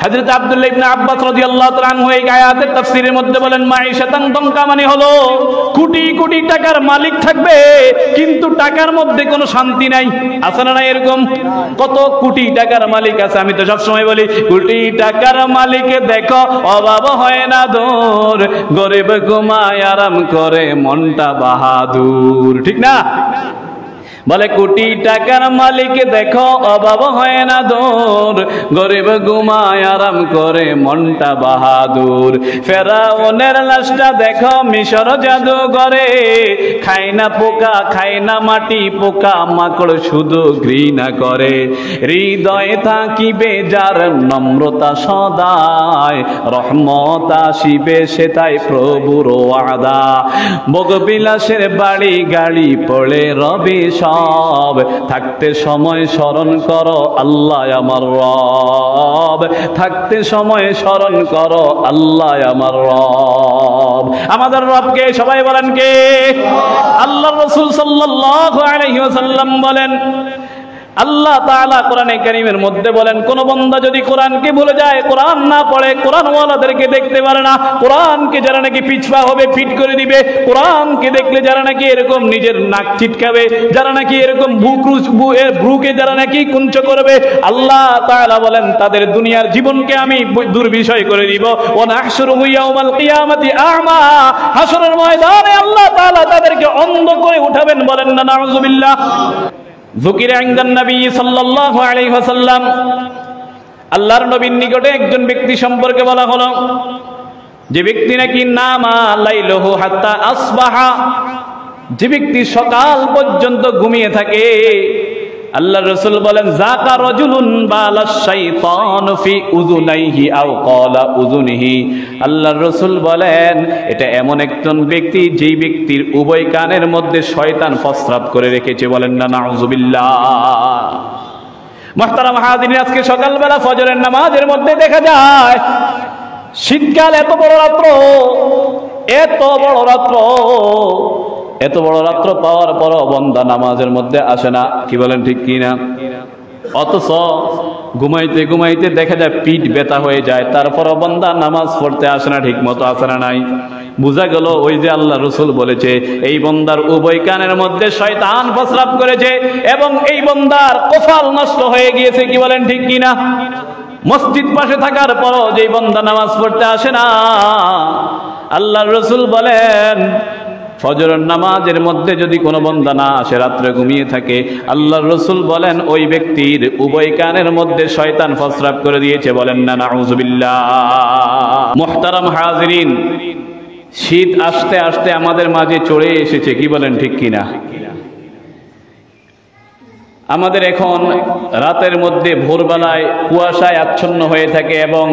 হযরত আব্দুল্লাহ ইবনে আব্বাস রাদিয়াল্লাহু তাআলা আনহু এই আয়াতের তাফসীরের মধ্যে বলেন মাঈশাতান দঙ্কা মানে হলো কোটি কোটি টাকার মালিক থাকবে কিন্তু টাকার মধ্যে কোনো শান্তি নাই। আছে না নাই এরকম? কত কোটি টাকার মালিক আছে, আমি তো সব সময় বলি কোটি টাকার মালিক দেখো অভাব হয় না দূর, গরিব ঘুমায় আরাম করে মনটা বাহাদুর, ঠিক না? বলে কোটি টাকার মালিক দেখো অভাব হয় না দূর, গরিব ঘুমায় আরাম করে মনটা বাহাদুর। ফেরাউনের লাশটা দেখো মিশর জাদু করে, খায় না পোকা খায় না মাটি, পোকা মাকড় শুধু ঘৃণা করে। হৃদয়ে থাকিবে যার নম্রতা সদায়, রহমত আসিবে সেটাই প্রভুর ওয়াদা। ভোগবিলাসের বাড়ি গাড়ি পড়ে রবে সব, থাকতে সময় স্মরণ করো আল্লাহ আমার রব, থাকতে সময় স্মরণ করো আল্লাহ আমার রব। আমাদের রবকে সবাই বলেন কে? আল্লাহর রাসূল সাল্লাল্লাহু আলাইহি ওয়াসাল্লাম বলেন, আল্লাহ তাআলা কোরআনে কারীমের মধ্যে বলেন কোন বান্দা যদি কোরআনকে ভুলে যায়, কোরআন না পড়ে, কোরআনওয়ালাদেরকে দেখতে পারে না, কোরআনকে যারা নাকি পিছপা হবে ফিট করে দিবে, কোরআনকে দেখলে যারা নাকি এরকম নিজের নাক ছিটকাবে, যারা নাকি এরকম ভ্রুকে যারা নাকি কুঞ্চ করবে, আল্লাহ তাআলা বলেন তাদের দুনিয়ার জীবনকে আমি দুর্বিষয় করে দিব। ওয়া নাহশুরুহু ইয়াওমাল কিয়ামাতি আ'মা, হাসরের ময়দানে আল্লাহ তাআলা তাদেরকে অন্ধ করে উঠাবেন। বলেন না নাউযুবিল্লাহ। যুকিরা ইনদান নবী সাল্লাল্লাহু আলাইহি ওয়াসাল্লাম, আল্লাহর নবীর নিকটে একজন ব্যক্তি সম্পর্কে বলা হলো যে ব্যক্তি নাকি নামা লাইলুহু হাত্তা আসবাহা, যে ব্যক্তি সকাল পর্যন্ত ঘুমিয়ে থাকে, আল্লাহর রাসূল বলেন যাকা রাজুলুন বালাশ শাইতান ফি উযুনাইহি আও ক্বালা উযুনিহি, আল্লাহর রাসূল বলেন এটা এমন একজন ব্যক্তি যেই ব্যক্তির উভয় কানের মধ্যে শয়তান প্রস্রাব করে রেখেছে। বলেন না নাউযুবিল্লাহ। মুহতারাম হাজিরিন, আজকে সকালবেলা ফজরের নামাজের মধ্যে দেখা যায় শীতকাল এত বড় রাত্র, এত বড় রাত্র, এত বড় রাত্র পাওয়ার পরও বান্দা নামাজের মধ্যে আসে না। কি বলেন ঠিক কি না? অথচ ঘুমাইতে ঘুমাইতে দেখা যায় পিঠ ব্যথা হয়ে যায়, তারপরও বান্দা নামাজ পড়তে আসে না, ঠিক মতো আসে না। নাই বুঝা গেল ওই যে আল্লাহ রাসূল বলেছে এই বান্দার উভয় কানের মধ্যে শয়তান প্রস্রাব করেছে এবং এই বান্দার কপাল নষ্ট হয়ে গিয়েছে। কি বলেন ঠিক কি না? মসজিদ পাশে থাকার পরও যে বান্দা নামাজ পড়তে আসে না, আল্লাহর রাসূল বলেন ফজরের নামাজের মধ্যে যদি কোনো বান্দা না আসে, রাত্রে ঘুমিয়ে থাকে, আল্লাহর রাসূল বলেন ওই ব্যক্তির উভয় কানের মধ্যে শয়তান প্রস্রাব করে দিয়েছে। বলেন না নাউযুবিল্লাহ। মুহতারাম হাজিরিন, শীত আসতে আসতে আমাদের মাঝে চলে এসেছে। কি বলেন ঠিক কিনা? আমাদের এখন রাতের মধ্যে ভোরবেলায় কুয়াশায় আচ্ছন্ন হয়ে থাকে এবং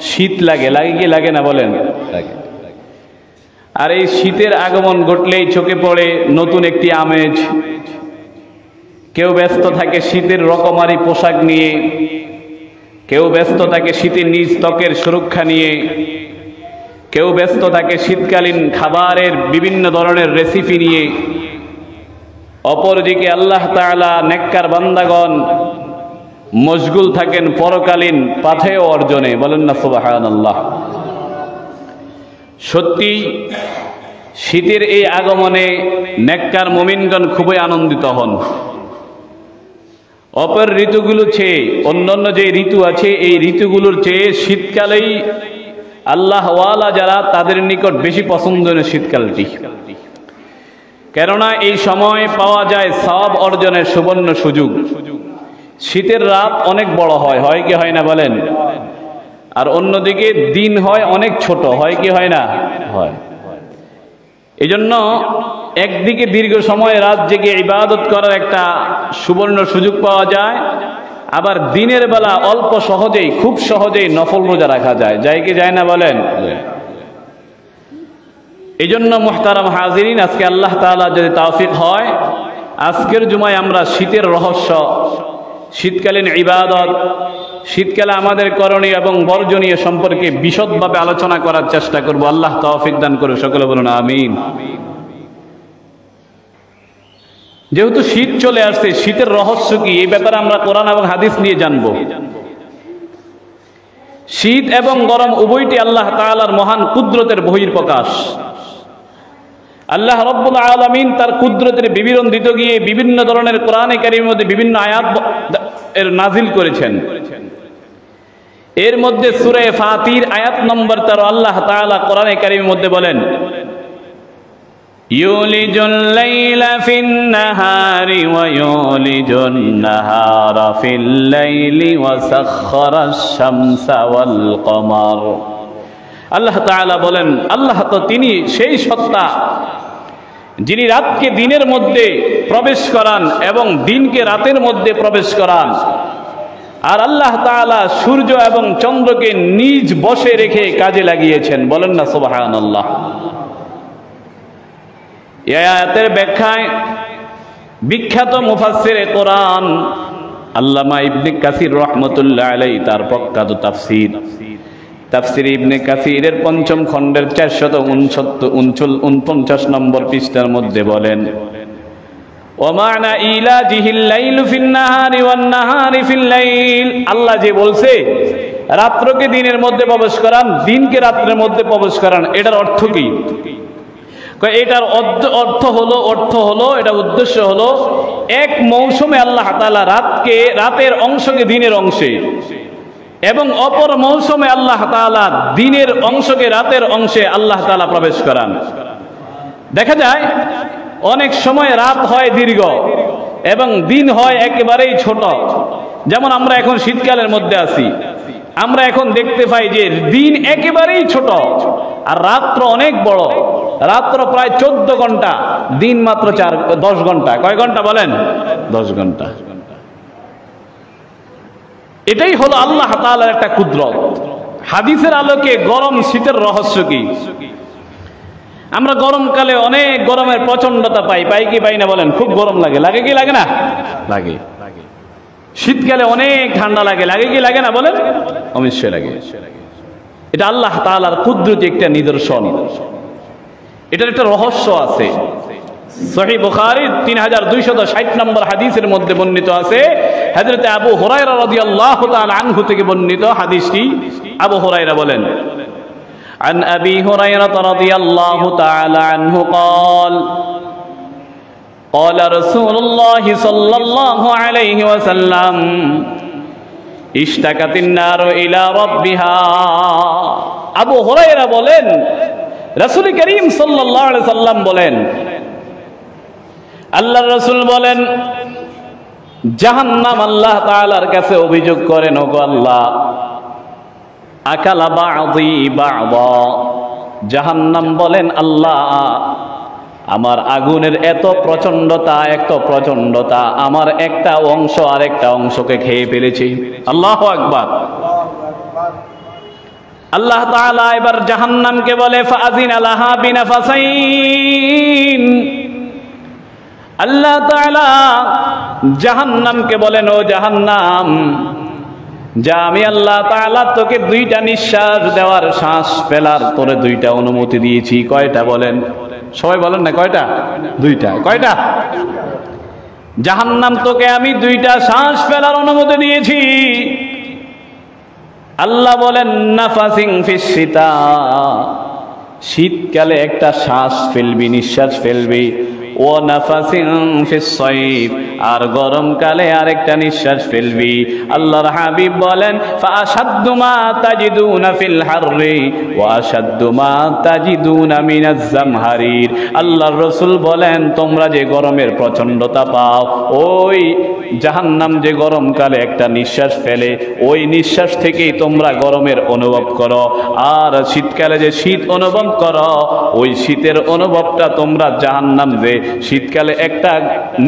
শীত লাগে। লাগে কি লাগে না বলেন? লাগে। আর এই শীতের আগমন ঘটলেই চোখে পড়ে নতুন একটি আমেজ। কেউ ব্যস্ত থাকে শীতের রকমারি পোশাক নিয়ে, কেউ ব্যস্ত থাকে শীতের নিজ ত্বকের সুরক্ষা নিয়ে, কেউ ব্যস্ত থাকে শীতকালীন খাবারের বিভিন্ন ধরনের রেসিপি নিয়ে। অপরদিকে আল্লাহ তাআলা নেককার বান্দাগণ মশগুল থাকেন পরকালীন পাথেয় অর্জনে। বলেন না সুবহানাল্লাহ। সত্যি শীতের এই আগমনে নেককার মুমিনগণ খুবই আনন্দিত হন। অপর ঋতুগুলো চেয়ে অন্যান্য যে ঋতু আছে এই ঋতুগুলোর চেয়ে শীতকালেই আল্লাহ ওয়ালা যারা তাদের নিকট বেশি পছন্দনীয় শীতকালটি। কেননা এই সময় পাওয়া যায় সওয়াব অর্জনের সুবর্ণ সুযোগ। শীতের রাত অনেক বড় হয়, হয় কি হয় না বলেন? আর অন্যদিকে দিন হয় অনেক ছোট, হয় কি হয় না? হয়। এজন্য একদিকে দীর্ঘ সময় রাত জেগে ইবাদত করার একটা সুবর্ণ সুযোগ পাওয়া যায়, আবার দিনের বেলা অল্প সহজেই খুব সহজেই নফল রোজা রাখা যায়। যায় কি যায় না বলেন? এজন্য মুহতারাম হাজিরিন, আজকে আল্লাহ তাআলা যদি তৌফিক হয়, আজকের জুমায় আমরা শীতের রহস্য, শীতকালীন ইবাদত, শীতকালে আমাদের করণীয় এবং বর্জনীয় সম্পর্কে বিশদভাবে আলোচনা করার চেষ্টা করব। আল্লাহ তৌফিক দান করুন। সকলে বলুন আমিন। যেহেতু শীত চলে আসছে, শীতের রহস্য কি এই ব্যাপারে আমরা কোরআন এবং হাদিস নিয়ে জানব। শীত এবং গরম উভয়টি আল্লাহ তাআলার মহান কুদরতের বহিঃপ্রকাশ। আল্লাহ রাব্বুল আলামিন তার কুদরতের বিবরণ দিতে গিয়ে বিভিন্ন ধরনের কোরআনে কারীমের মধ্যে বিভিন্ন আয়াত এর নাজিল করেছেন। এর মধ্যে সূরা ফাতির আয়াত নম্বর 13 আল্লাহ তাআলা কোরআনে কারীমের মধ্যে বলেন, ইউলিজুল লাইলা ফিন নাহারি ওয়া ইউলিজুন নাহারা ফিল লাইলি ওয়া সাখখারাশ শামসা ওয়াল কমার। আল্লাহ তাআলা বলেন, আল্লাহ তো তিনি সেই সত্তা যিনি রাতকে দিনের মধ্যে প্রবেশ করান এবং দিনকে রাতের মধ্যে প্রবেশ করান। আর আল্লাহ তাআলা সূর্য এবং চন্দ্রকে নিজ বশে রেখে কাজে লাগিয়েছেন। বলেন না সুবহানাল্লাহ। এই আয়াতের ব্যাখ্যায় বিখ্যাত মুফাসসিরে কোরআন আল্লামা ইবনে কাসির রাহমাতুল্লাহ আলাইহি তার প্রখ্যাত তাফসীর ইবনে কাসিরের ৫ম খণ্ডের ৪49 নম্বর পৃষ্ঠার মধ্যে বলেন, ওয়ামানা ইলাজিহিল লাইলু ফিন নাহারি ওয়ান নাহারি ফিল লাইল। আল্লাহ যে বলছে রাত্রকে দিনের মধ্যে প্রবেশ করান, দিনকে রাত্রের মধ্যে প্রবেশ করান, এটার অর্থ কি? এটার অর্থ হলো এটা উদ্দেশ্য হলো এক মৌসুমে আল্লাহ তাআলা রাতের অংশকে দিনের অংশে এবং অপর মৌসুমে আল্লাহ তাআলা দিনের অংশকে রাতের অংশে আল্লাহ তাআলা প্রবেশ করান। দেখা যায় অনেক সময় রাত হয় দীর্ঘ এবং দিন হয় একেবারেই ছোট। যেমন আমরা এখন শীতকালের মধ্যে আছি, আমরা এখন দেখতে পাই যে দিন একেবারেই ছোট আর রাত্র অনেক বড়। রাত্র প্রায় 14 ঘন্টা, দিন মাত্র 10 ঘন্টা। কয় ঘন্টা বলেন? 10 ঘন্টা। এটাই হলো আল্লাহ তাআলার একটা কুদরত। হাদিসের আলোকে গরম শীতের রহস্য কি? আমরা গরমকালে অনেক গরমের প্রচন্ডতা পাই কি পাই না বলেন? খুব গরম লাগে কি লাগে না? লাগে। শীতকালে অনেক ঠান্ডা লাগে কি লাগে না বলেন? অবশ্যই লাগে। এটা আল্লাহ তাআলার কুদরতের একটা নিদর্শন। এটার একটা রহস্য আছে। সহিহ বুখারী 3260 নম্বর হাদিসের মধ্যে বর্ণিত আছে, হযরত আবু হুরায়রা রাদিয়াল্লাহু তাআলা আনহু থেকে বর্ণিত হাদিসটি। আবু হুরায়রা বলেন, عن أبي هريرة رضي الله تعالى عنه قال قال رسول الله صلى الله عليه وسلم اشتكت النار إلى ربها। আবু হুরায়রা বলেন, রাসূল করিম সাল্লাল্লাহু আলাইহি সাল্লাম বলেন, আল্লাহর রাসূল বলেন, জাহান্নাম আল্লাহ তাআলার কাছে অভিযোগ করেন, ওগো আল্লাহ, আকালা বা'দি বা'দা। জাহান্নাম বলেন, আল্লাহ, আমার আগুনের এত প্রচন্ডতা আমার একটা অংশ আরেকটা অংশকে খেয়ে ফেলেছে। আল্লাহু আকবার। আল্লাহ তাআলা এবার জাহান্নামকে বলে, ফাআযিনা লাহা বিনাফাসাইন। আল্লাহ তাআলা জাহান্নামকে বলেন, ও জাহান্নাম, যা আমি আল্লাহ তাআলা তোকে 2টা নিঃশ্বাস দেওয়ার, শ্বাস ফেলার তোরে 2টা অনুমতি দিয়েছি। কয়টা বলেন? সবাই বলেন না কয়টা? 2টা। কয়টা? জাহান্নাম, তোকে আমি 2টা শ্বাস ফেলার অনুমতি দিয়েছি। আল্লাহ বলেন, নাফাসিং ফিস শীতা, শীতকালে একটা শ্বাস ফেলবি, নিঃশ্বাস ফেলবি। ও নাফাসিং ফিস সাইফ, আর গরমকালে আরেকটা নিঃশ্বাস ফেলবি। আল্লাহর হাবিব বলেন, ফাআশাদ্দু মা তাজিদুনা ফিল হাররি ওয়া আশাদ্দু মা তাজিদুনা মিনাজ জামহারির। আল্লাহর রাসূল বলেন, তোমরা যে গরমের প্রচন্ডতা পাও, ওই জাহান্নাম যে গরমকালে একটা নিঃশ্বাস ফেলে, ওই নিঃশ্বাস থেকেই তোমরা গরমের অনুভব করো। আর শীতকালে যে শীত অনুভব করো, ওই শীতের অনুভবটা তোমরা জাহান্নাম যে শীতকালে একটা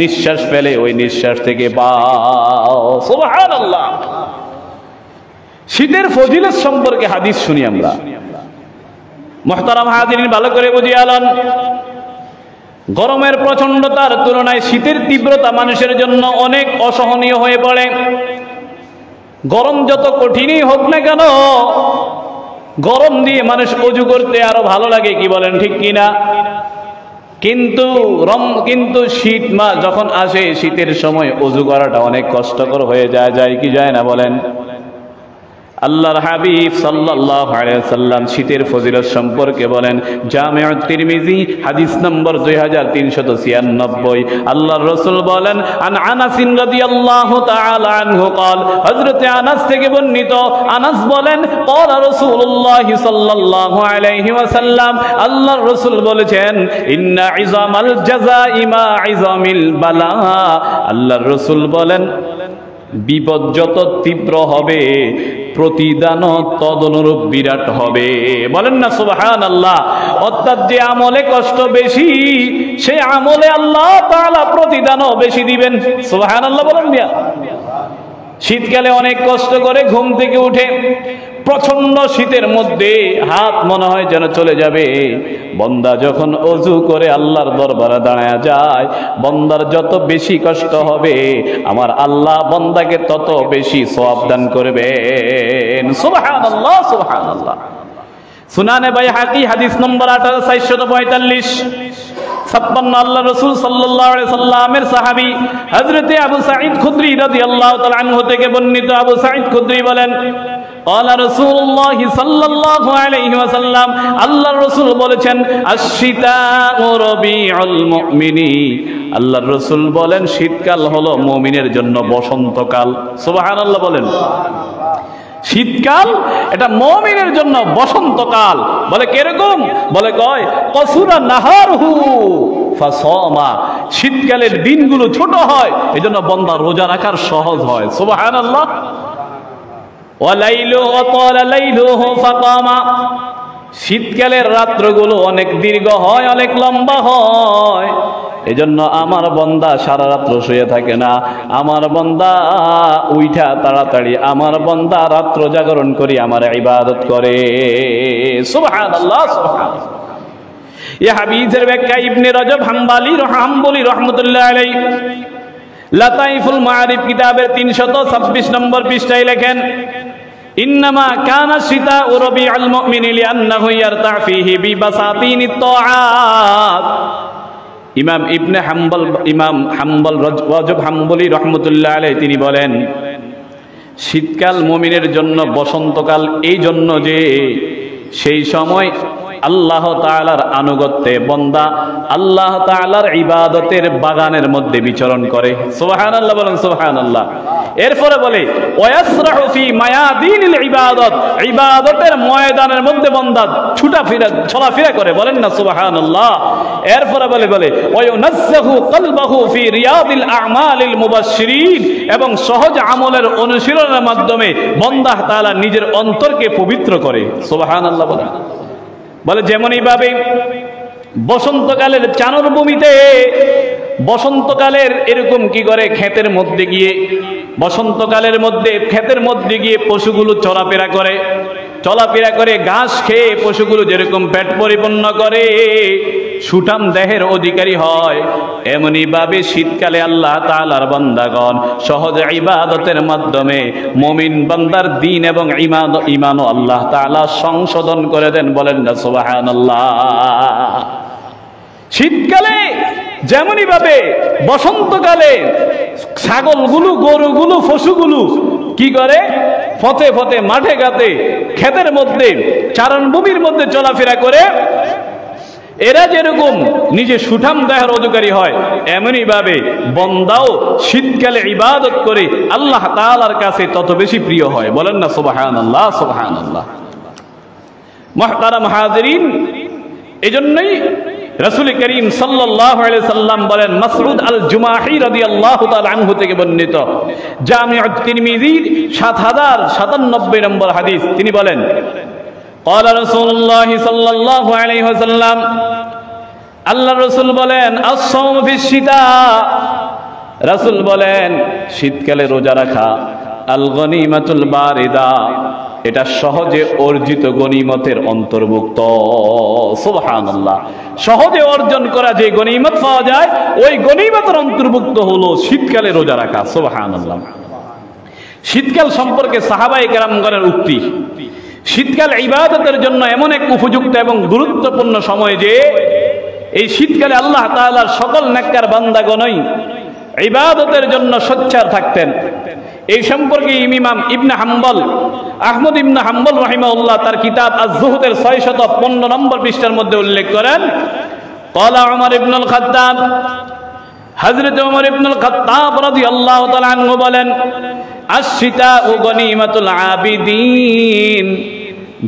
নিঃশ্বাস ফেলে, ওই নিঃশ্বাস থেকে পাও। সুবহানাল্লাহ। শীতের ফজিলত সম্পর্কে হাদিস শুনি আমরা। মুহতারাম হাজিরিন, ভালো করে বুঝিয়ে আলেন, গরমের প্রচন্ডতার তুলনায় শীতের তীব্রতা মানুষের জন্য অনেক অসহনীয় হয়ে পড়ে। গরম যত কঠিনই হোক না কেন, গরম দিয়ে মানুষ ওযু করতে আরো ভালো লাগে, কি বলেন ঠিক কিনা? কিন্তু শীত মাস যখন আসে, শীতের সময় ওযু করাটা অনেক কষ্টকর হয়ে যায় কি যায় না বলেন? আল্লাহর হাবিব সাল্লাল্লাহু আলাইহি ওয়াসাল্লাম শীতের ফজিলত সম্পর্কে বলেন, জামিউত তিরমিজি হাদিস নম্বর 2396। আল্লাহর রাসূল বলেন, আন আনাস রাদিয়াল্লাহু তাআলা আনহু قال, হযরতে আনাস থেকে বর্ণিত, আনাস বলেন, قال রাসূলুল্লাহ সাল্লাল্লাহু আলাইহি ওয়াসাল্লাম, আল্লাহর রাসূল বলেছেন, ইন্না ইযামাল জাযাই মা ইযামিল বালা। আল্লাহর রাসূল বলেন, বিপদ যত তীব্র হবে প্রতিদানও তদনুরূপ বিরাট হবে। বলেন না সুবহানাল্লাহ। অর্থাৎ যে আমলে কষ্ট বেশি সেই আমলে আল্লাহ তাআলা প্রতিদানও বেশি দিবেন। সুবহানাল্লাহ বলেন মিয়া। শীতকালে অনেক কষ্ট করে ঘুম থেকে উঠে, প্রচন্ড শীতের মধ্যে হাত মনে হয় যেন চলে যাবে। বন্দা যখন ওযু করে আল্লাহর দরবারে দাঁড়ায় যায়, বন্দার যত বেশি কষ্ট হবে আমার আল্লাহ বন্দাকে তত বেশি সওয়াব দান করবেন। সুবহানাল্লাহ সুবহানাল্লাহ। সুনানে বাইহাকি হাদিস নম্বর 18445। 56 আল্লাহ রাসূল সাল্লাল্লাহু আলাইহি সাল্লামের সাহাবী হযরতে আবু সাঈদ খুদরি রাদিয়াল্লাহু তাআলা আনহু থেকে বর্ণিত, আবু সাঈদ খুদরি বলেন, قال رسول الله صلى الله عليه وسلم, আল্লাহর রাসূল বলেছেন, আশ-শিতাউ রবিউল মুমিনি। আল্লাহর রাসূল বলেন, শীতকাল হলো মুমিনের জন্য বসন্তকাল। সুবহানাল্লাহ বলেন। শীতকাল এটা মুমিনের জন্য বসন্তকাল। বলে কিরকম? বলে কয় কসুরা নাহারহু ফাসামা। শীতকালের দিনগুলো ছোট হয়, এজন্য বান্দা রোজা রাখার সহজ হয়। সুবহানাল্লাহ। ওয়ালাইলু ওয়াতালা লাইলুহু ফাকামা। শীতকালের রাতগুলো অনেক দীর্ঘ হয়, অনেক লম্বা হয়, এজন্য আমার বান্দা সারা রাত শুয়ে থাকে না। আমার বান্দা উইঠা তাড়াতাড়ি আমার বান্দা রাত্র জাগরণ করে আমার ইবাদত করে। সুবহানাল্লাহ সুবহানাল্লাহ। এই হাদিসের ব্যাখ্যা ইবনে রজব হাম্বলি রাহমাতুল্লাহ আলাইহি লাতাইফুল মাআরিফ কিতাবের 326 নম্বর পৃষ্ঠায় লেখেন, ইন্নামা কানা শিতাউ রবিউল মুমিনি লিআন্নাহু ইয়ারতা ফীহি বিবাসাতিনিত তাআত। ইমাম ইবনে হাম্বল রজব হাম্বলি রাহমাতুল্লাহ আলাইহি তিনি বলেন, শীতকাল মুমিনের জন্য বসন্তকাল এই জন্য যে সেই সময় আল্লাহ তাআলার আনুগত্যে বান্দা আল্লাহ তাআলার ইবাদতের বাগানের মধ্যে বিচরণ করে। সুবহানাল্লাহ বলেন সুবহানাল্লাহ। এরপরে বলে ওয়াসরাহু ফি মায়াদিনিল ইবাদত। ইবাদতের ময়দানের মধ্যে বান্দা চলাফেরা করে। বলেন না সুবহানাল্লাহ। এরপরে বলে ওয়ায়ুনাজ্জাহু কলবাহু ফি রিয়াদিল আ'মালিল মুবাশশিরিন। এবং সহজ আমলের অনুশীলনের মাধ্যমে বান্দা তাআলা নিজের অন্তরকে পবিত্র করে। সুবহানাল্লাহ বলেন। বলে যেমনই ভাবে বসন্তকালের চানর ভূমিতে বসন্তকালের এরকম কি করে ক্ষেতের মধ্যে গিয়ে বসন্তকালের মধ্যে ক্ষেতের মধ্যে গিয়ে পশুগুলো চলাফেরা করে ঘাস খেয়ে পশুগুলো যেরকম পেট পরিপূর্ণ করে সুঠাম দেহের অধিকারী হয়, এমনি ভাবে শীতকালে আল্লাহ তাআলার বান্দাগণ সহজ ইবাদতের মাধ্যমে মুমিন বান্দার দ্বীন এবং ঈমানও আল্লাহ তাআলা সংশোধন করে দেন। বলেন না সুবহানাল্লাহ। শীতকালে যেমনই ভাবে বসন্তকালে ছাগলগুলো গরুগুলো পশুগুলো কি করে পথে পথে মাঠে ঘাটে ক্ষেতের মধ্যে চারণভূমির মধ্যে চলাফেরা করে, এরা যেরকম নিজে সুঠাম দেহের অধিকারী হয়, এমনই ভাবে বান্দাও শীতকালে ইবাদত করে আল্লাহ তাআলার কাছে তত বেশি প্রিয় হয়। বলেন না সুবহানাল্লাহ সুবহানাল্লাহ। মুহতারাম হাজিরিন, এজন্যই রাসূল করিম সাল্লাল্লাহু আলাইহি সাল্লাম বলেন, মাসউদ আল জুমাহি রাদিয়াল্লাহু তাআলা আনহু থেকে বর্ণিত জামিউত তিরমিজির 7097 নম্বর হাদিস, তিনি বলেন, قال رسول الله صلى الله عليه وسلم, আল্লাহ রাসূল বলেন, as-সাওম ফি শিতা। রাসূল বলেন শীতকালে রোজা রাখা আল গনিমাতুল বারিদা, এটা সহজে অর্জিত গনিমতের অন্তর্ভুক্ত। সুবহানাল্লাহ। সহজে অর্জন করা যে গনিমত পাওয়া যায় ওই গনিমতের অন্তর্ভুক্ত হলো শীতকালে রোজা রাখা। সুবহানাল্লাহ। শীতকাল সম্পর্কে সাহাবায়ে কেরামগণের উক্তি, শীতকাল ইবাদতের জন্য এমন এক উপযুক্ত এবং গুরুত্বপূর্ণ সময় যে এই শীতকালে আল্লাহ তাআলার সকল নেককার বান্দাগণই ইবাদতের জন্য সোচ্চার থাকতেন। এই সম্পর্কে ইমাম ইবনে হাম্বল আহমদ ইবনে হাম্বল রাহিমাহুল্লাহ তার কিতাব আজ-জুহুদের 615 নম্বর পৃষ্ঠার মধ্যে উল্লেখ করেন, ক্বালা উমর ইবনুল খাত্তাব, হযরত উমর ইবনুল খাত্তাব রাদিয়াল্লাহু তাআলা আনহু বলেন, আশ-শিতাউ গনিমাতুল আবিদিন,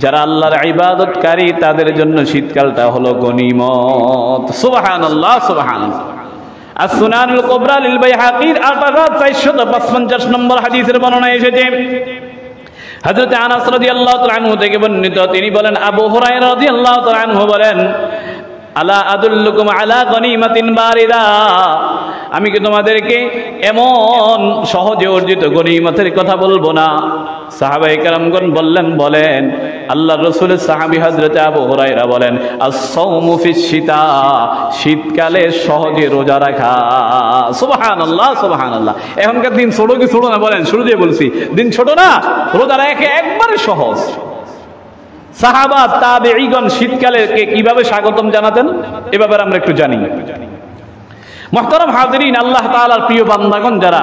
যারা আল্লাহর ইবাদতকারী তাদের জন্য শীতকালটা হলো গনিমত। সুবহানাল্লাহ, সুবহানাল্লাহ। as-সুনানুল কুবরা লিল বাইহাকির 8455 নম্বর হাদিসের বর্ণনা এসেছে, হযরত আনাস রাদিয়াল্লাহু তাআলা আনহু থেকে বর্ণিত, তিনি বলেন, আবু হুরায়রা রাদিয়াল্লাহু তাআলা আনহু বলেন, আলা আদুল্লুকুম আলা গনিমাতিন বারিদা, আমি কি তোমাদেরকে এমন সহজে অর্জিত গনিমতের কথা বলবো না? সাহাবায়ে কেরামগণ বললেন, বলেন। আল্লাহর রাসূলের সাহাবী হযরত আবু হুরায়রা বলেন, আস-সাওমু ফিশ শিতা, শীতকালে সহজে রোজা রাখা। সুবহানাল্লাহ, সুবহানাল্লাহ। এখনকার দিন ছোট কি ছোট না? বলেন, শুরু দিয়ে বলছি, দিন ছোট না? রোজা রাখা একবারে সহজ। সাহাবা তাবেঈগণ শীতকালে কিভাবে স্বাগতম জানাতেন এ ব্যাপারে আমরা একটু জানি। মুহতারাম হাজিরিন, আল্লাহ তাআলার প্রিয় বান্দাগণ যারা,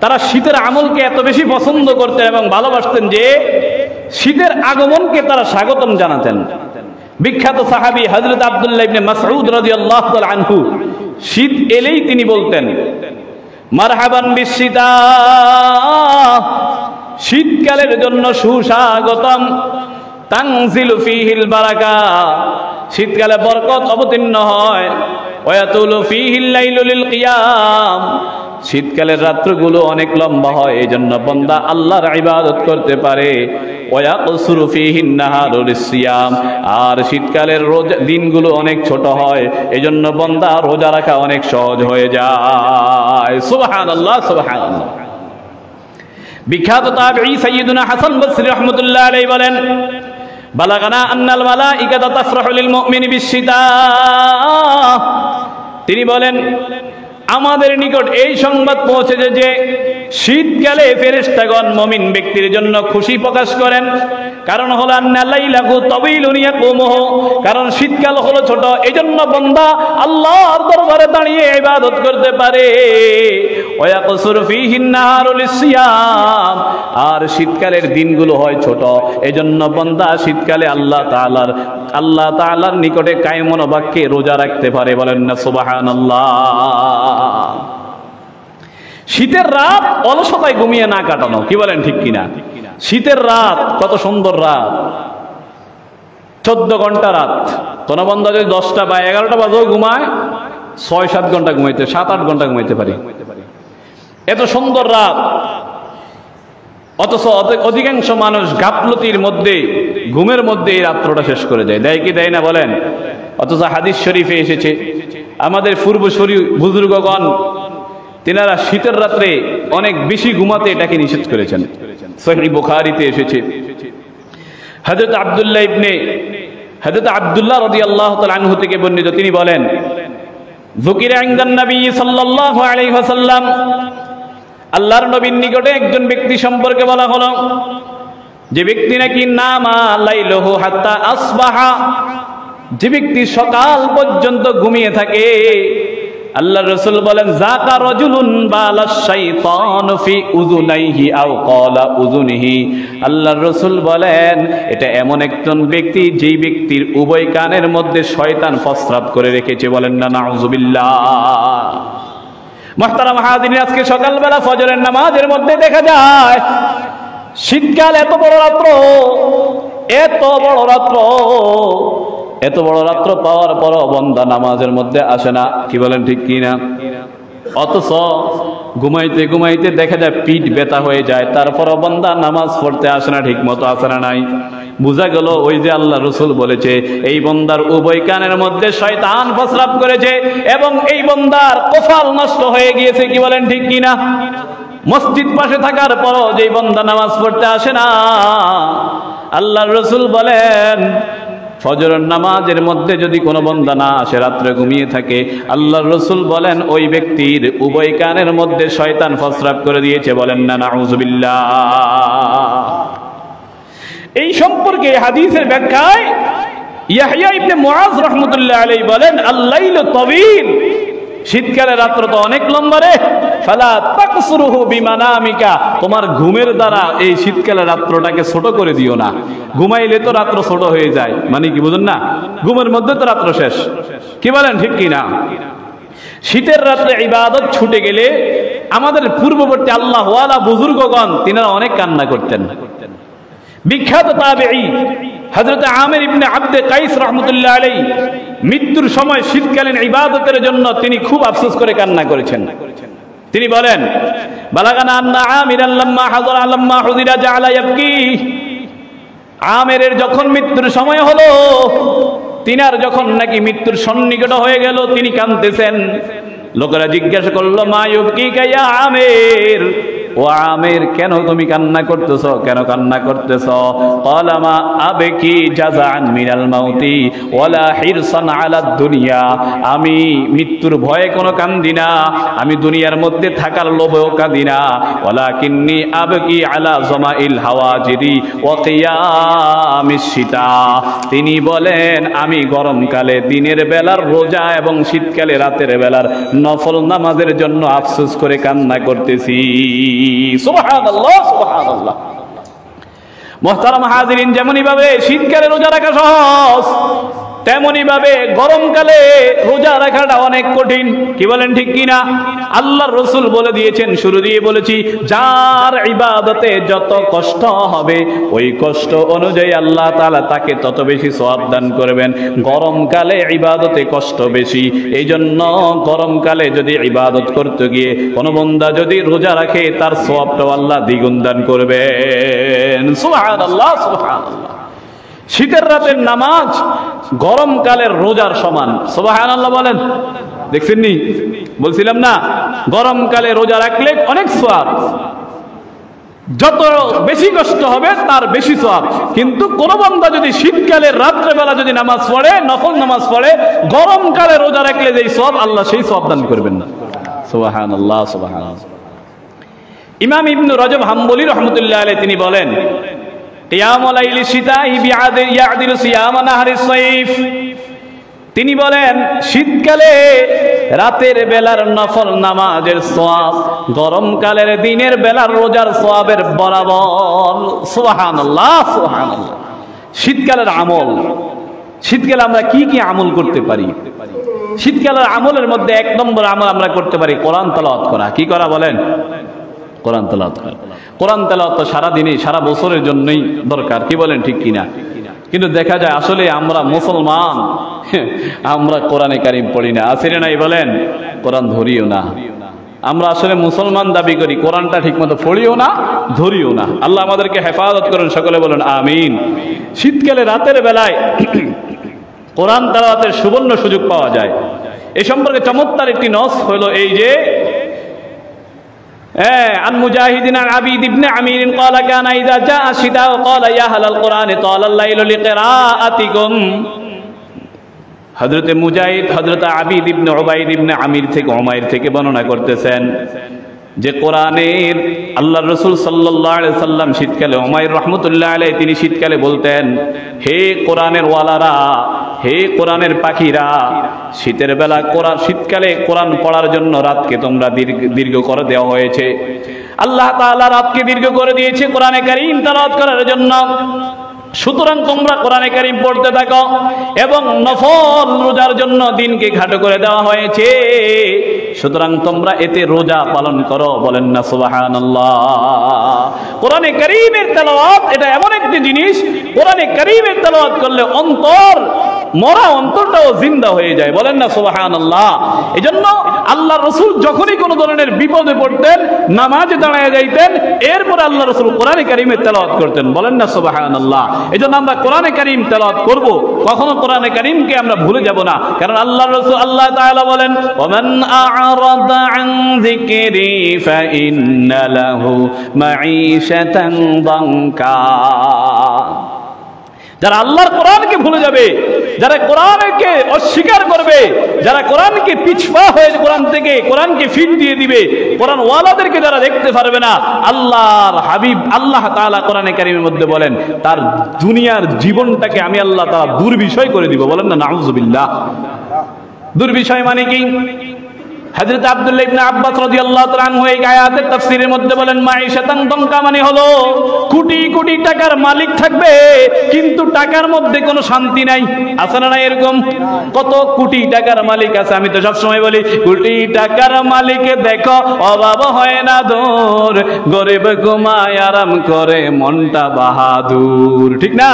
তারা শীতের আমলকে এত বেশি পছন্দ করতেন এবং ভালোবাসতেন যে শীতের আগমনকে তারা স্বাগতম জানাতেন। বিখ্যাত সাহাবী হযরত আব্দুল্লাহ ইবনে মাসউদ রাদিয়াল্লাহু তাআলা আনহু, শীত এলেই তিনি বলতেন, মারহাবান বিশশিতা, শীতকালের জন্য সুস্বাগতম, তানজিলু ফীহিল বারাকা, শীতকালে বরকত অবতীর্ণ হয়, ওয়ায়াতুলু ফীহিল লাইলু লিল কিয়াম, শীতকালের রাতগুলো অনেক লম্বা হয়, এজন্য বান্দা আল্লাহর ইবাদত করতে পারে, ওয়ায়াকসুরু ফীহিন নাহারু লিসিয়াম, আর শীতকালের দিনগুলো অনেক ছোট হয়, এজন্য বান্দা রোজা রাখা অনেক সহজ হয়ে যায়। সুবহানাল্লাহ, সুবহানাল্লাহ। বিখ্যাত তাবেঈ সাইয়্যিদুনা হাসান বসরি রাহমাতুল্লাহ আলাইহি বলেন, বালাগানা আন্নাল মালাইকাতা তাফরাহু লিল মুমিনি বিশশিতা, তিনি বলেন, আমাদের নিকট এই সংবাদ পৌঁছেছে যে শীতকালে ফেরেশতাগণ মুমিন ব্যক্তির জন্য খুশি প্রকাশ করেন। কারণ হলো আন্না লাইলাহু তাওয়িলুন ইয়াকুমুহু, কারণ শীতকাল হলো ছোট, এজন্য বান্দা আল্লাহর দরবারে দাঁড়িয়ে ইবাদত করতে পারে। ওয়ায়াকসুরু ফীহিন নাহারু লিসিয়াম, আর শীতকালের দিনগুলো হয় ছোট, এজন্য বান্দা শীতকালে আল্লাহ তাআলার নিকটে কায়েমুন বাক্যে রোজা রাখতে পারে। বলেন না সুবহানাল্লাহ। শীতের রাত অলসতায় ঘুমিয়ে না কাটানো, কি বলেন, ঠিক কিনা? শীতের রাত কত সুন্দর রাত, 14 ঘন্টা রাত। কোন বন্ধা যদি 10টা বা 11টা বাজেও ঘুমায়, 6-7 ঘন্টা ঘুমাইতে, 7-8 ঘন্টা ঘুমাইতে পারি, এত সুন্দর রাত। অথচ অধিকাংশ মানুষ গাফলতির মধ্যে, ঘুমের মধ্যে এই রাত্রটা শেষ করে দেয়। দেয় কি দেয় না বলেন? অথচ হাদিস শরীফে এসেছে, আমাদের পূর্বসূরি বুজুর্গগণ তিনারা শীতের রাত্রে অনেক বেশি ঘুমাতে এটাকে নিষেধ করেছেন। সহিহ বুখারীতে এসেছে, হযরত আব্দুল্লাহ রাদিয়াল্লাহু তাআলা আনহু থেকে বর্ণিত, তিনি বলেন, যুকিরা ইনদান নবী সাল্লাল্লাহু আলাইহি ওয়াসাল্লাম, আল্লাহর নবীর নিকটে একজন ব্যক্তি সম্পর্কে বলা হলো, যে ব্যক্তি নাকি নামা লাইলুহু হাত্তা আসবাহা, যে ব্যক্তি সকাল পর্যন্ত ঘুমিয়ে থাকে, আল্লাহর রাসূল বলেন, যাকা রাজুলুন বালাশ শাইতানু ফি উযুনাইহি আও ক্বালা উযুনিহি, আল্লাহর রাসূল বলেন, এটা এমন একজন ব্যক্তি যেই ব্যক্তির উভয় কানের মধ্যে শয়তান প্রস্রাব করে রেখেছে। বলেন না নাউযুবিল্লাহ। মুহতারাম হাজিরিন, আজকে সকালবেলা ফজরের নামাজের মধ্যে দেখা যায় শীতকাল এত বড় রাত্র, এত বড় রাত্র পাওয়ার পর বন্দা নামাজের মধ্যে আসে না, কি বলেন, ঠিক কি না? অথচ ঘুমাইতে ঘুমাইতে দেখা যায় পিঠ ব্যথা হয়ে যায়, তারপর বন্দা নামাজ পড়তে আসে না, ঠিক মতো আসে না। নাই বুঝা গেল ওই যে আল্লাহ রাসূল বলেছে, এই বন্দার উভয় কানের মধ্যে শয়তান প্রস্রাব করেছে এবং এই বন্দার কপাল নষ্ট হয়ে গিয়েছে, কি বলেন, ঠিক কি না? মসজিদ পাশে থাকার পরও যে বন্দা নামাজ পড়তে আসে না, আল্লাহর রাসূল বলেন, ফজরের নামাজের মধ্যে যদি কোনো বান্দা না আসে, রাত্রে ঘুমিয়ে থাকে, আল্লাহর রাসূল বলেন ওই ব্যক্তির উভয় কানের মধ্যে শয়তান প্রস্রাব করে দিয়েছে। বলেন না নাউযুবিল্লাহ। এই সম্পর্কে হাদিসের ব্যাখ্যায় ইয়াহইয়া ইবনে মুআজ রাহমাতুল্লাহ আলাইহি বলেন, আল-লাইলু তাওয়ীল, শীতকালে রাত্র তো অনেক লম্বা রে। ফালা তাকসুরুহু বিমানামিকা, তোমার ঘুমের দ্বারা এই শীতকালে রাত্রটাকে ছোট করে দিও না। ঘুমাইলে তো রাত্র ছোট হয়ে যায়, মানে কি বুঝুন না, ঘুমের মধ্যে তো রাত্র শেষ। কি বলেন, ঠিক কি না? শীতের রাত্রে ইবাদত ছুটে গেলে আমাদের পূর্ববর্তী আল্লাহ ওয়ালা বুজুর্গগণ তিনারা অনেক কান্না করতেন। বিখ্যাত তাবেঈ হযরত আমির ইবনে আব্দে কাইস রাহমাতুল্লাহ আলাইহি মৃত্যুর সময় শীতকালীন ইবাদতের জন্য তিনি খুব আফসোস করে কান্না করেছেন। তিনি বলেন, বালাগানা আন্না আমিরান লাম্মা হাযরা লাম্মা হুযিরা জাআলা ইয়াবকি, আমিরের যখন মৃত্যুর সময় হলো, তিনার যখন নাকি মৃত্যুর সন্নিকট হয়ে গেল, তিনি কাঁদতেছেন। লোকেরা জিজ্ঞাসা করলো, মা ইউবকিকা ইয়া আমির, ও আমির কেন তুমি কান্না করতেছো, কেন কান্না করতেছো? ক্বালা মা আবকি জাযাআন মিনাল মাউতি ওয়ালা হিরসান আলাদ দুনিয়া, আমি মৃত্যুর ভয়ে কোনো কান্দি না, আমি দুনিয়ার মধ্যে থাকার লোভেও কাঁদি না। ওয়ালাকিন্নী আবকি আলা জামাইল হাওয়াজিরি ওয়া কিয়ামিশ শীতা, তিনি বলেন আমি গরমকালে দিনের বেলার রোজা এবং শীতকালে রাতের বেলার নফল নামাজের জন্য আফসোস করে কান্না করতেছি। সুবহানাল্লাহ, সুবহানাল্লাহ। মুহতারাম হাজিরিন, যেমনই ভাবে শীতকালে রোজা রাখা সহজ, তেমনি ভাবে গরমকালে রোজা রাখাটা অনেক কঠিন। কি বলেন, ঠিক কিনা? আল্লাহর রাসূল বলে দিয়েছেন, শুরু দিয়ে বলেছি, যার ইবাদতে যত কষ্ট হবে ওই কষ্ট অনুযায়ী আল্লাহ তাআলা তাকে তত বেশি সওয়াব দান করবেন। গরমকালে ইবাদতে কষ্ট বেশি, এই জন্য গরমকালে যদি ইবাদত করতে গিয়ে কোনো বান্দা যদি রোজা রাখে তার সওয়াবটা আল্লাহ দ্বিগুণ দান করবেন। সুবহানাল্লাহ, সুবহানাল্লাহ। শীতের রাতের নামাজ গরমকালের রোজার সমান। সুবহানাল্লাহ বলেন, দেখছেন নি? বলছিলাম না, গরমকালে রোজা রাখলে অনেক সওয়াব, যত বেশি কষ্ট হবে তার বেশি সওয়াব। কিন্তু কোন বান্দা যদি শীতকালে রাত্রেবেলা যদি নামাজ পড়ে, নফল নামাজ পড়ে, গরমকালে রোজা রাখলে যেই সওয়াব, আল্লাহ সেই সওয়াব দান করবেন না। সুবহানাল্লাহ, সুবহানাল্লাহ। ইমাম ইবনে রজব হাম্বলী রাহমাতুল্লাহ আলাইহি তিনি বলেন, কিয়ামুল লাইলি শিতাই ইয়াদিলু সিয়াম নাহারিস সাইফ, তিনি বলেন শীতকালে রাতের বেলার নফল নামাজের সওয়াব গরমকালের দিনের বেলার রোজার সওয়াবের বরাবর। সুবহানাল্লাহ, সুবহানাল্লাহ। শীতকালের আমল, শীতকালে আমরা কি কি আমল করতে পারি? শীতকালের আমলের মধ্যে এক নম্বর আমল আমরা করতে পারি কোরআন তেলাওয়াত করা। কি করা বলেন? কোরআন তেলাওয়াত করা। কোরআন তেলাওয়াত তো সারা দিনে সারা বছরের জন্যই দরকার। কি বলেন, ঠিক কিনা? কিন্তু দেখা যায় আসলে আমরা মুসলমান, আমরা কোরআনে কারিম পড়ি না। আসলে নাই বলেন, কোরআন ধরিও না। আমরা আসলে মুসলমান দাবি করি, কোরআনটা ঠিকমতো পড়িও না, ধরিও না। আল্লাহ আমাদেরকে হেফাজত করেন, সকলে বলেন আমিন। শীতকালে রাতের বেলায় কোরআন তেলাওয়াতের সুবর্ণ সুযোগ পাওয়া যায়। এই সম্পর্কে চমৎকার একটি নস হলো এই যে, عن مجاهد عن عبيد بن عمير قال كان إذا جاء الشتاء قال يا أهل القرآن طال الليل لقراءتكم। হযরত মুজাহিদ হযরত আবিদ ইবনে উবাইদ ইবনে আমির থেকে উমাইর থেকে বর্ণনা করতেছেন যে কোরআনের আল্লাহর রাসূল সাল্লাল্লাহু আলাইহি সাল্লাম শীতকালে, উমাইর রাহমাতুল্লাহ আলাইহি তিনি শীতকালে বলতেন, হে কোরআনের ওয়ালারা, হে কোরআনের পাখিরা, শীতের বেলা কোরআন, শীতকালে কোরআন পড়ার জন্য রাতকে তোমরা দীর্ঘ করে দেওয়া হয়েছে। আল্লাহ তাআলা রাতকে দীর্ঘ করে দিয়েছে কোরআনে কারীম তেলাওয়াত করার জন্য। সুতরাং তোমরা কোরআনে কারীম পড়তে থাকো এবং নফল রোজার জন্য দিনকে খাটো করে দেওয়া হয়েছে, সুতরাং তোমরা এতে রোজা পালন করো। বলেন না সুবহানাল্লাহ। কোরআনে কারীমের তেলাওয়াত এটা এমন একটি জিনিস, কোরআনে কারীমের তেলাওয়াত করলে অন্তর, মরা অন্তরটাও জিন্দা হয়ে যায়। বলেন না সুবহানাল্লাহ। এজন্য আল্লাহর রাসূল যখনই কোনো ধরনের বিপদে পড়তেন নামাজে দাঁড়ায় যাইতেন, এরপর আল্লাহর রাসূল কোরআনে কারীমের তেলাওয়াত করতেন। বলেন না সুবহানাল্লাহ। এজন্য আমরা কোরআনে কারীম তেলাওয়াত করব, কখনো কোরআনে কারীমকে আমরা ভুলে যাব না। কারণ আল্লাহর রাসূল আল্লাহ তাআলা বলেন, ওয়ামান আ'রাদা আন যিকরি ফাইন্না লাহু মাঈশাতান দানকা। যারা আল্লাহর কোরআনকে ভুলে যাবে, যারা কোরআনকে অস্বীকার করবে, যারা কোরআনকে পিছপা হয়ে কোরআন থেকে কোরআনকে ফিট দিয়ে দিবে, কোরআন ওয়ালাদেরকে যারা দেখতে পারবে না, আল্লাহর হাবিব আল্লাহ তাআলা কোরআনে কারীমের মধ্যে বলেন তার দুনিয়ার জীবনটাকে আমি আল্লাহ তাআলা দুর্বিষয় করে দিব। বলেন না নাউযুবিল্লাহ। দুর্বিষয় মানে কি? হযরত আব্দুল্লাহ ইবনে আব্বাস রাদিয়াল্লাহু তাআলা আনহু এই আয়াতের তাফসীরের মধ্যে বলেন মাঈশাতান দঙ্কা মানে হলো কোটি কোটি টাকার মালিক থাকবে কিন্তু টাকার মধ্যে কোনো শান্তি নাই। আছে না এরকম? কত কোটি টাকার মালিক আছে, আমি তো সব সময় বলি কোটি টাকার মালিকে দেখো অভাব হয় না দূর, গরিব ঘুমায় আরাম করে মনটা বাহাদুর, ঠিক না?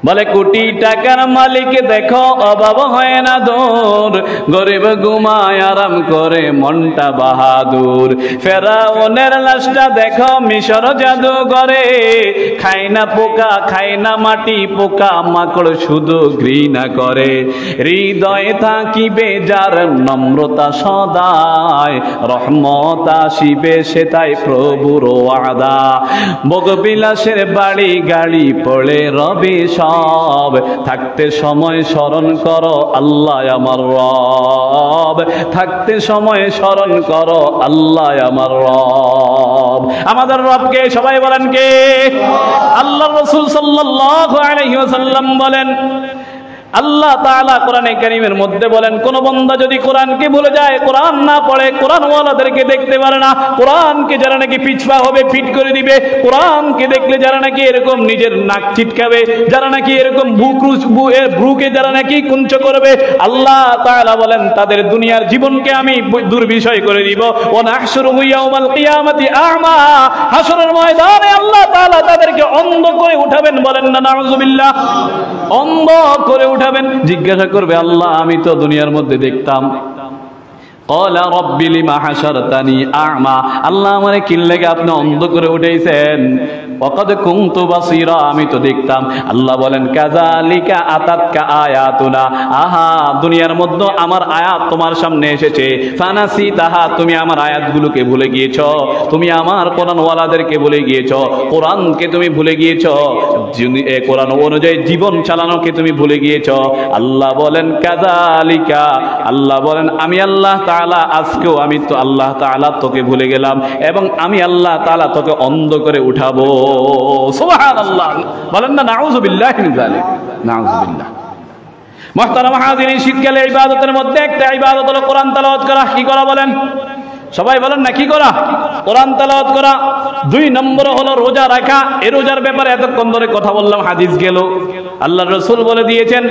বলে কোটি টাকার মালিক দেখো অভাব হয় না দূর, গরিব ঘুমায় আরাম করে মনটা বাহাদুর। ফেরাউনের লাশটা দেখো মিশর জাদু করে, খায় না পোকা খায় না মাটি, পোকা মাকড় শুধু ঘৃণা করে। হৃদয়ে থাকিবে যার নম্রতা সদায়, রহমত আসিবে সেটাই প্রভুর ওয়াদা। ভোগবিলাসের বাড়ি গাড়ি পড়ে রবে সব, থাকতে সময় স্মরণ করো আল্লাহ আমার রব, থাকতে সময় স্মরণ করো আল্লাহ আমার রব। আমাদের রবকে সবাই বলেন কে? আল্লাহ রাসূল সাল্লাল্লাহু আলাইহি ওয়াসাল্লাম বলেন, আল্লাহ তাআলা কোরআনে কারীমের মধ্যে বলেন কোন বান্দা যদি কোরআনকে ভুলে যায়, কোরআন না পড়ে, কোরআনওয়ালাদেরকে দেখতে পারে না, কোরআনকে যারা নাকি পিছপা হবে ফিট করে দিবে, কোরআনকে দেখলে যারা নাকি এরকম নিজের নাক চিটকাবে, যারা নাকি এরকম ভ্রুকে যারা নাকি কুঞ্চ করবে, আল্লাহ তাআলা বলেন তাদের দুনিয়ার জীবনকে আমি দুর্বিষয় করে দিব। ওয়া নাহশুরুহু ইয়াওমাল কিয়ামাতি আ'মা, হাসরের ময়দানে আল্লাহ তাআলা তাদেরকে অন্ধ করে উঠাবেন, বলেন না নাউযুবিল্লাহ, অন্ধ করে উঠাবেন। জিজ্ঞাসা করবে আল্লাহ আমি তো দুনিয়ার মধ্যে দেখতাম, ক্বালা রাব্বি লিমা হাশারতানি আ'মা, আল্লাহ আমারে কি লাগি আপনি অন্ধ করে উঠাইছেন? ওয়াকাদ কুনতু বাসীরা, আমি তো দেখতাম। আল্লাহ বলেন কাযালিকা আতাতকা আয়াতুনা, আহা দুনিয়ার মধ্যে আমার আয়াত তোমার সামনে এসেছে, ফানাসিতাহা, তুমি আমার আয়াতগুলোকে ভুলে গিয়েছো, তুমি আমার কোরআনওয়ালাদেরকে ভুলে গিয়েছো, কোরআনকে তুমি ভুলে গিয়েছো, কোরআন অনুযায়ী জীবন চালানোকে তুমি ভুলে গিয়েছো। আল্লাহ বলেন কাযালিকা, আল্লাহ বলেন আমি আল্লাহ তাআলা আজকেও আমি তো আল্লাহ তাআলা তোকে ভুলে গেলাম এবং আমি আল্লাহ তাআলা তোকে অন্ধ করে উঠাবো। সুবহানাল্লাহ, বলেন না নাউযুবিল্লাহি মিন যালিক, নাউযুবিল্লাহ। মুহতারাম হাজিরিন, শীতকালে ইবাদতের মধ্যে একটা ইবাদত হলো কোরআন তেলাওয়াত করা। কি করা বলেন? সবাই বলেন না কি করা? কোরআন তেলাওয়াত করা। 2 নম্বর হলো রোজা রাখা। এই রোজার ব্যাপারে এতক্ষণ ধরে কথা বললাম, হাদিস গেল। আল্লাহর রাসূল বলে দিয়েছেন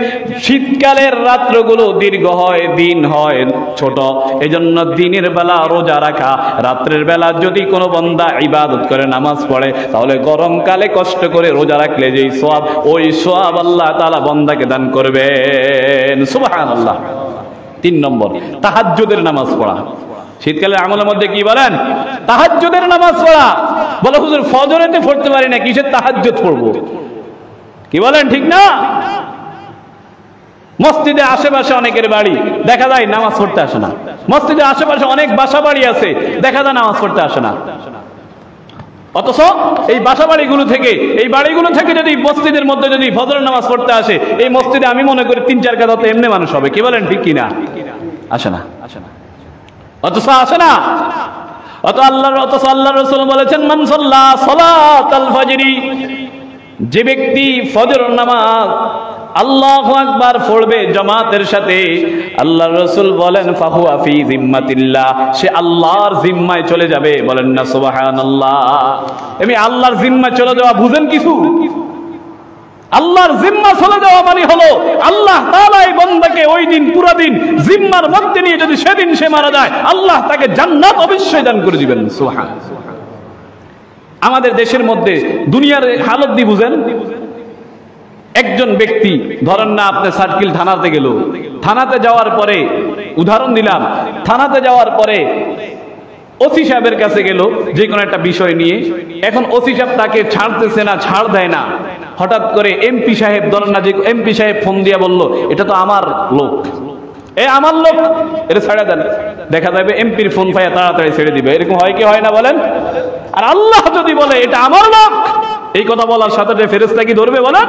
শীতকালের রাত্রগুলো দীর্ঘ হয়, দিন হয় ছোট, এজন্য দিনের বেলা রোজা রাখা, রাত্রের বেলা যদি কোনো বান্দা ইবাদত করে নামাজ পড়ে তাহলে গরমকালে কষ্ট করে রোজা রাখলে যেই সওয়াব, ওই সওয়াব আল্লাহ তাআলা বান্দাকে দান করবেন। সুবহানাল্লাহ। 3 নম্বর তাহাজ্জুদের নামাজ পড়া। শীতকালের আমলের মধ্যে কি বলেন? তাহাজ্জুদের নামাজ পড়া। বলে হুজুর ফজরেতে পড়তে পারি না, কিসের তাহাজ্জুদ পড়বো? কি বলেন, ঠিক না? মসজিদে আশেপাশে অনেকের বাড়ি, দেখা যায় নামাজ পড়তে আসে না। মসজিদের আশেপাশে অনেক বাসা বাড়ি আছে, দেখা যায় নামাজ পড়তে আসে না। অথচ এই বাসা বাড়িগুলো থেকে, এই বাড়িগুলো থেকে যদি মসজিদের মধ্যে যদি ফজরের নামাজ পড়তে আসে, এই মসজিদে আমি মনে করি 3-4 কাজ তো এমনি মানুষ হবে। কি বলেন, ঠিক কিনা? আসে না, আসে না, অথচ আসে না। অথচ আল্লাহ রাসূল বলেছেন মান সাল্লা সালাতাল ফাজরি, যে ব্যক্তি ফজর নামাজ আল্লাহু আকবার পড়বে জামাতের সাথে, আল্লাহর রাসূল বলেন ফাহুয়া ফি জিম্মাতিল্লাহ, সে আল্লাহর জিম্মায় চলে যাবে। বলেন না সুবহানাল্লাহ। আমি আল্লাহর জিম্মায় চলে যাওয়া বুঝেন কিছু? আল্লাহর জিম্মা চলে যাওয়া মানে হলো আল্লাহ তাআলা এই বান্দাকে ওই দিন পুরো দিন জিম্মার মধ্যে নিয়ে যদি সেদিন সে মারা যায়, আল্লাহ তাকে জান্নাত অবশ্যই দান করে দিবেন। সুবহানাল্লাহ। আমাদের দেশের মধ্যে দুনিয়ার হালত দি বুঝেন। একজন ব্যক্তি ধরেন না আপনি সার্কিল থানাতে গেল, থানাতে যাওয়ার পরে, উদাহরণ দিলাম, থানাতে যাওয়ার পরে ওসি সাহেবের কাছে গেল যে কোনো একটা বিষয় নিয়ে। এখন ওসি সাহেব তাকে ছাড়তেছে না, ছাড় দেয় না। হঠাৎ করে এমপি সাহেব, ধরেন না যে এমপি সাহেব ফোন দিয়া বলল এটা তো আমার লোক, এ আমার লোক, এটা ছেড়ে দেন। দেখা যাবে এমপির ফোন পাইয়া তাড়াতাড়ি ছেড়ে দিবে। এরকম হয় কি হয় না বলেন? আর আল্লাহ যদি বলে এটা আমার লোক, এই কথা বলার সাথে সাথে ফেরেশতা কি ধরবে বলেন?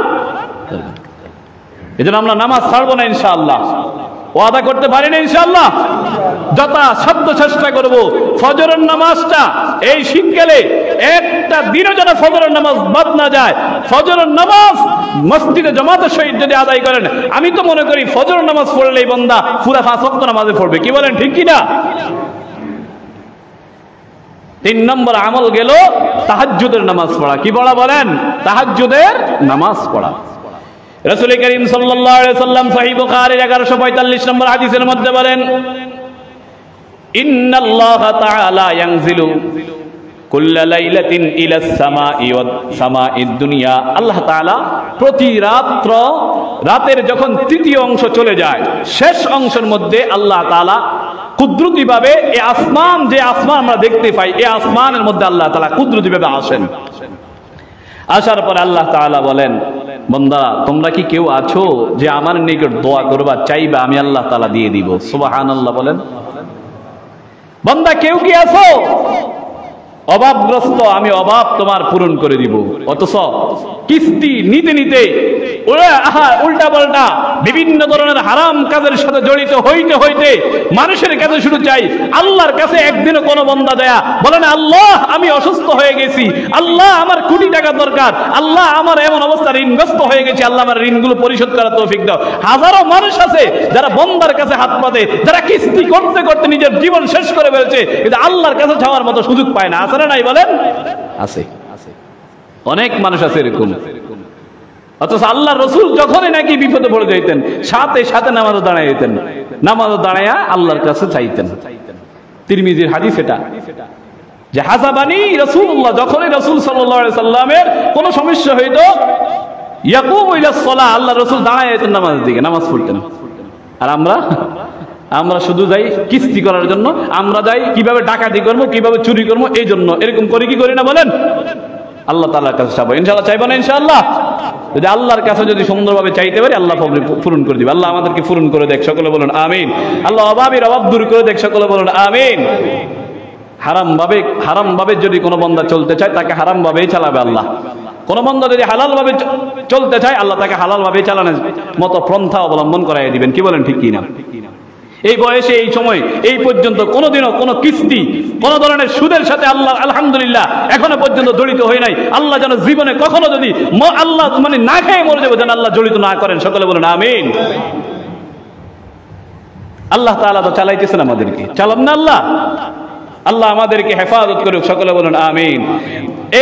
এজন্য আমরা নামাজ ছাড়বো না ইনশাআল্লাহ। ওয়াদা করতে পারি না ইনশাআল্লাহ? যথাসাধ্য চেষ্টা করব ফজরের নামাজটা এই শীতকালে একটা দিনও যেন ফজরের নামাজ বাদ না যায়। ফজরের নামাজ মসজিদে জামাতের সহিত যদি আদায় করেন, আমি তো মনে করি ফজরের নামাজ পড়লেই বান্দা পুরা 5 ওয়াক্ত নামাজে পড়বে। কি বলেন, ঠিক কি না? 3 নম্বর আমল গেল তাহাজ্জুদের নামাজ পড়া। কি পড়া বলেন? তাহাজ্জুদের নামাজ পড়া। রাসূল করিম সাল্লাল্লাহু আলাইহি সাল্লাম সহিহ বুখারীর 1145 নম্বর হাদিসের মধ্যে বলেন, ইন্নাল্লাহা তাআলা ইয়ানজিলু কুল্লা লাইলাতিন ইলাস সামাই ওয়াস সামাইদ দুনিয়া। আল্লাহ তাআলা প্রতি রাতের যখন তৃতীয় অংশ চলে যায়, শেষ অংশের মধ্যে আল্লাহ তাআলা কুদরতিভাবে এই আসমান, যে আসমান আমরা দেখতে পাই, এই আসমানের মধ্যে আল্লাহ তাআলা কুদরতিভাবে আসেন। আসার পর আল্লাহ তাআলা বলেন, বান্দা তোমরা কি কেউ আছো যে আমার নিকট দোয়া করবা, চাইবা, আমি আল্লাহ তাআলা দিয়ে দিব? সুবহানাল্লাহ বলেন। বান্দা কেউ কি আছো অভাবগ্রস্ত, আমি অভাব তোমার পূরণ করে দিব? অথচ কিস্তি নিতে নিতে উল্টা পাল্টা বিভিন্ন ধরনের হারাম কাজের সাথে জড়িত হইতে হইতে মানুষের কাছে শুধু চাই, আল্লাহর কাছে একদিনও কোনো বান্দা দেয়া বলে না, আল্লাহ আমি অসুস্থ হয়ে গেছি, আল্লাহ আমার কোটি টাকা দরকার, আল্লাহ আমার এমন অবস্থা ঋণগ্রস্ত হয়ে গেছে, আল্লাহ আমার ঋণগুলো পরিশোধ করার তৌফিক দাও। হাজারো মানুষ আছে যারা বান্দার কাছে হাত পাতে, যারা কিস্তি করতে করতে নিজের জীবন শেষ করে ফেলছে, কিন্তু আল্লাহর কাছে যাওয়ার মতো সুযোগ পায় না। আছে না নাই বলেন? আছে, অনেক মানুষ আছে এরকম। অথচ আল্লাহ রসুল যখনই নাকি বিপদে পড়ে যাইতেন, সাথে সাথে নামাজে দাঁড়ায় যেতেন, নামাজে দাঁড়ায়া আল্লাহর কাছে চাইতেন। তিরমিজির হাদিস এটা, যে হাসাবানি রাসূলুল্লাহ, যখনই রাসূল সাল্লাল্লাহু আলাইহি সাল্লামের কোনো সমস্যা হইতো, ইয়াকুমু ইলাস সালাহ, আল্লাহ রসুল দাঁড়ায় যেতেন নামাজের দিকে, নামাজ পড়তেন। আর আমরা শুধু যাই কিস্তি করার জন্য, আমরা যাই কিভাবে ডাকাতি করবো, কিভাবে চুরি করবো, এই জন্য। এরকম করি কি করি না বলেন? আল্লাহ তাআলার কাছে চাইবো, ইনশাআল্লাহ চাইবো না ইনশাআল্লাহ? যদি আল্লাহর কাছে যদি সুন্দরভাবে চাইতে পারি, আল্লাহ পূরণ করে দিবে। আল্লাহ আমাদেরকে পূরণ করে দেখ, সকলে বলুন আমিন। আল্লাহ অভাবের অভাব দূর করে দেখ, সকলে বলুন আমিন। হারাম ভাবে যদি কোনো বান্দা চলতে চায়, তাকে হারাম ভাবেই চালাবে আল্লাহ। কোন বান্দা যদি হালাল ভাবে চলতে চায়, আল্লাহ তাকে হালাল ভাবে চালানোর মতো পন্থা অবলম্বন করাই দিবেন। কি বলেন, ঠিক কি না? এই বয়সে, এই সময়, এই পর্যন্ত কোনোদিনও কোনো কিস্তি, কোন ধরনের সুদের সাথে আল্লাহ আলহামদুলিল্লাহ এখনো পর্যন্ত জড়িত হয়ে নাই। আল্লাহ যেন জীবনে কখনো যদি আল্লাহ মানে না খেয়ে মরে যাবে, যেন আল্লাহ জড়িত না করেন। সকলে বলেন আমিন। আল্লাহ তাআলা তো চালাইতেছেন আমাদেরকে, চালান না আল্লাহ? আল্লাহ আমাদেরকে হেফাজত করুক, সকলে বলুন আমিন।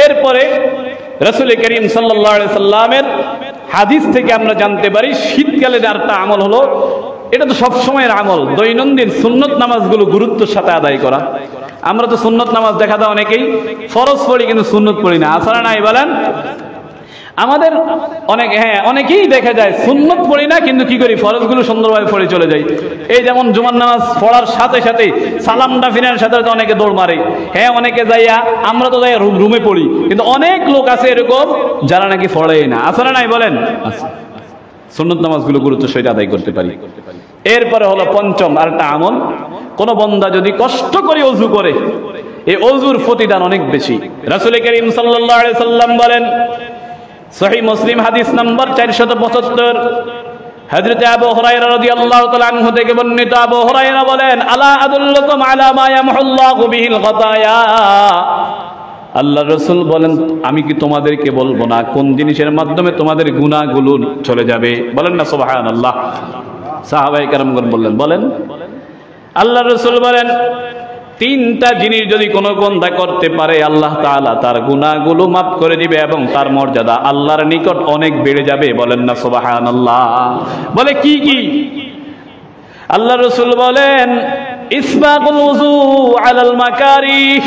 এরপরে রাসূল করিম সাল্লাল্লাহু আলাইহি সাল্লামের হাদিস থেকে আমরা জানতে পারি, শীতকালের আরেকটা আমল হলো, এটা তো সব সময়ের আমল, দৈনন্দিন সুন্নত নামাজগুলো গুরুত্বের সাথে আদায় করা। আমরা তো সুন্নত নামাজ দেখা যায় অনেকেই ফরজ পড়ি, কিন্তু সুন্নত পড়ি না। আসলে নাই বলেন? আমাদের অনেকেই দেখা যায় সুন্নত পড়ি না, কিন্তু কি করি, ফরজগুলো সুন্দরভাবে পড়ে চলে যাই। এই যেমন জুমার নামাজ পড়ার সাথে সাথে সালামটা ফিরানোর সাথে সাথে অনেকে দৌড় মারে। অনেকে যাইয়া, আমরা তো যাই রুমে পড়ি, কিন্তু অনেক লোক আছে এরকম যারা নাকি পড়ে না। আসলে নাই বলেন? সুন্নত নামাজগুলো গুরুত্ব সহিত আদায় করতে পারি। এরপরে হলো পঞ্চম আরেকটা আমল, কোন বান্দা যদি কষ্ট করে ওযু করে, এই ওযুর প্রতিদান অনেক বেশি। রাসূল করিম সাল্লাল্লাহু আলাইহি সাল্লাম বলেন, সহিহ মুসলিম হাদিস নাম্বার 475, হযরত আবু হুরায়রা রাদিয়াল্লাহু তাআলা আনহু থেকে বর্ণিত, আবু হুরায়রা বলেন, আলা আদুল্লুকুম আলা মা ইয়ামহুল্লাহু বিহিল খাতায়া। আল্লাহ রাসূল বলেন, আমি কি তোমাদেরকে বলবো না কোন জিনিসের মাধ্যমে তোমাদের গুনাহগুলো চলে যাবে? বলেন না সুবহানাল্লাহ। সাহাবায়ে কেরামগণ বললেন, বলেন। আল্লাহ রাসূল বলেন, 3টা জিনিস যদি কোনো বান্দা করতে পারে, আল্লাহ তাআলা তার গুনাহগুলো মাফ করে দিবে এবং তার মর্যাদা আল্লাহর নিকট অনেক বেড়ে যাবে। বলেন না সুবহানাল্লাহ। বলে কি কি? আল্লাহ রাসূল বলেন, ইসবাগুল ওযু আলাল মাকারিহ।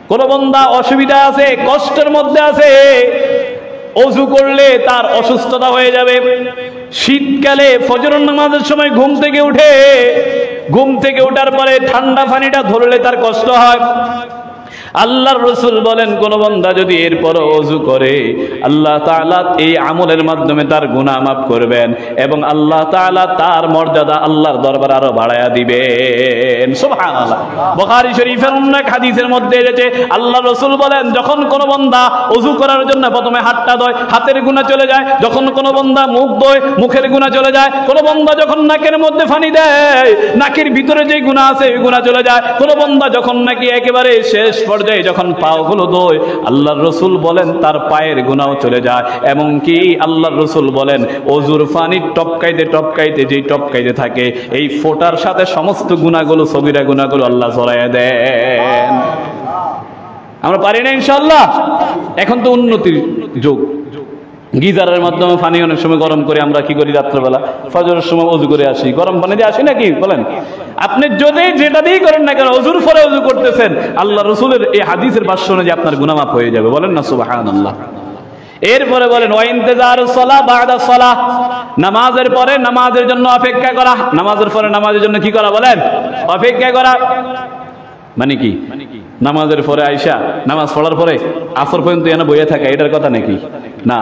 কোন বান্দা অসুবিধা আছে, কষ্টের মধ্যে আছে, ওযু করলে তার অসুস্থতা হয়ে যাবে। শীতকালে ফজরের নামাজের সময় ঘুম থেকে ওঠার পরে ঠান্ডা পানিটা ধরলে তার কষ্ট হয়। আল্লাহর রাসূল বলেন কোন বান্দা যদি এরপর ওযু করে আল্লাহ তাআলা এই আমলের মাধ্যমে তার গুনাহ মাফ করবেন এবং আল্লাহ তাআলা তার মর্যাদা আল্লাহর দরবারে আরো বাড়ায়া দিবেন। সুবহানাল্লাহ। বুখারী শরীফের অনেক হাদিসের মধ্যে এসেছে আল্লাহর রাসূল বলেন যখন কোন বান্দা ওযু করার জন্য প্রথমে হাতটা ধোয় হাতের গুনাহ চলে যায়, যখন কোন বান্দা মুখ ধোয় মুখের গুনাহ চলে যায়, কোন বান্দা যখন নাকের মধ্যে পানি দেয় নাকের ভিতরে যে গুনাহ আছে ওই গুনাহ চলে যায়, কোন বান্দা যখন নাকি একেবারে শেষ পর্যায়ে যখন পাগুলো ধোয় আল্লাহর রাসূল বলেন তার পায়ের গুনাহও চলে যায়। এমনকি আল্লাহর রাসূল বলেন ওযুর পানি টপকাইতে টপকাইতে যেই টপকাইতে থাকে এই ফোঁটার সাথে সমস্ত গুনাহগুলো সগীরা গুনাহগুলো আল্লাহ সরাইয়া দেন। আমরা পারি না ইনশাআল্লাহ। এখন তো উন্নতির যুগ, গিজারের মাধ্যমে পানি অনেক সময় গরম করে আমরা কি করি রাত্রেবেলা ফজরের সময় ওযু করে আসি, গরম পানি দিয়ে আসি নাকি বলেন? আপনি যদি যেটা দিয়েই করেন না কেন ওযুর পরে ওযু করতেছেন আল্লাহ রাসূলের এই হাদিসের ভাষ্য অনুযায়ী আপনার গুনাহ মাফ হয়ে যাবে। বলেন না সুবহানাল্লাহ। এরপরে বলেন ওয়া ইনতিজারুস সালাহ বা'দা সালাহ, নামাজের পরে নামাজের জন্য অপেক্ষা করা, নামাজের পরে নামাজের জন্য কি করা বলেন? অপেক্ষা করা। মানে কি? নামাজের পরে আইসা নামাজ পড়ার পরে আসর পর্যন্ত এনে বইয়া থাকা এটার কথা নাকি? না,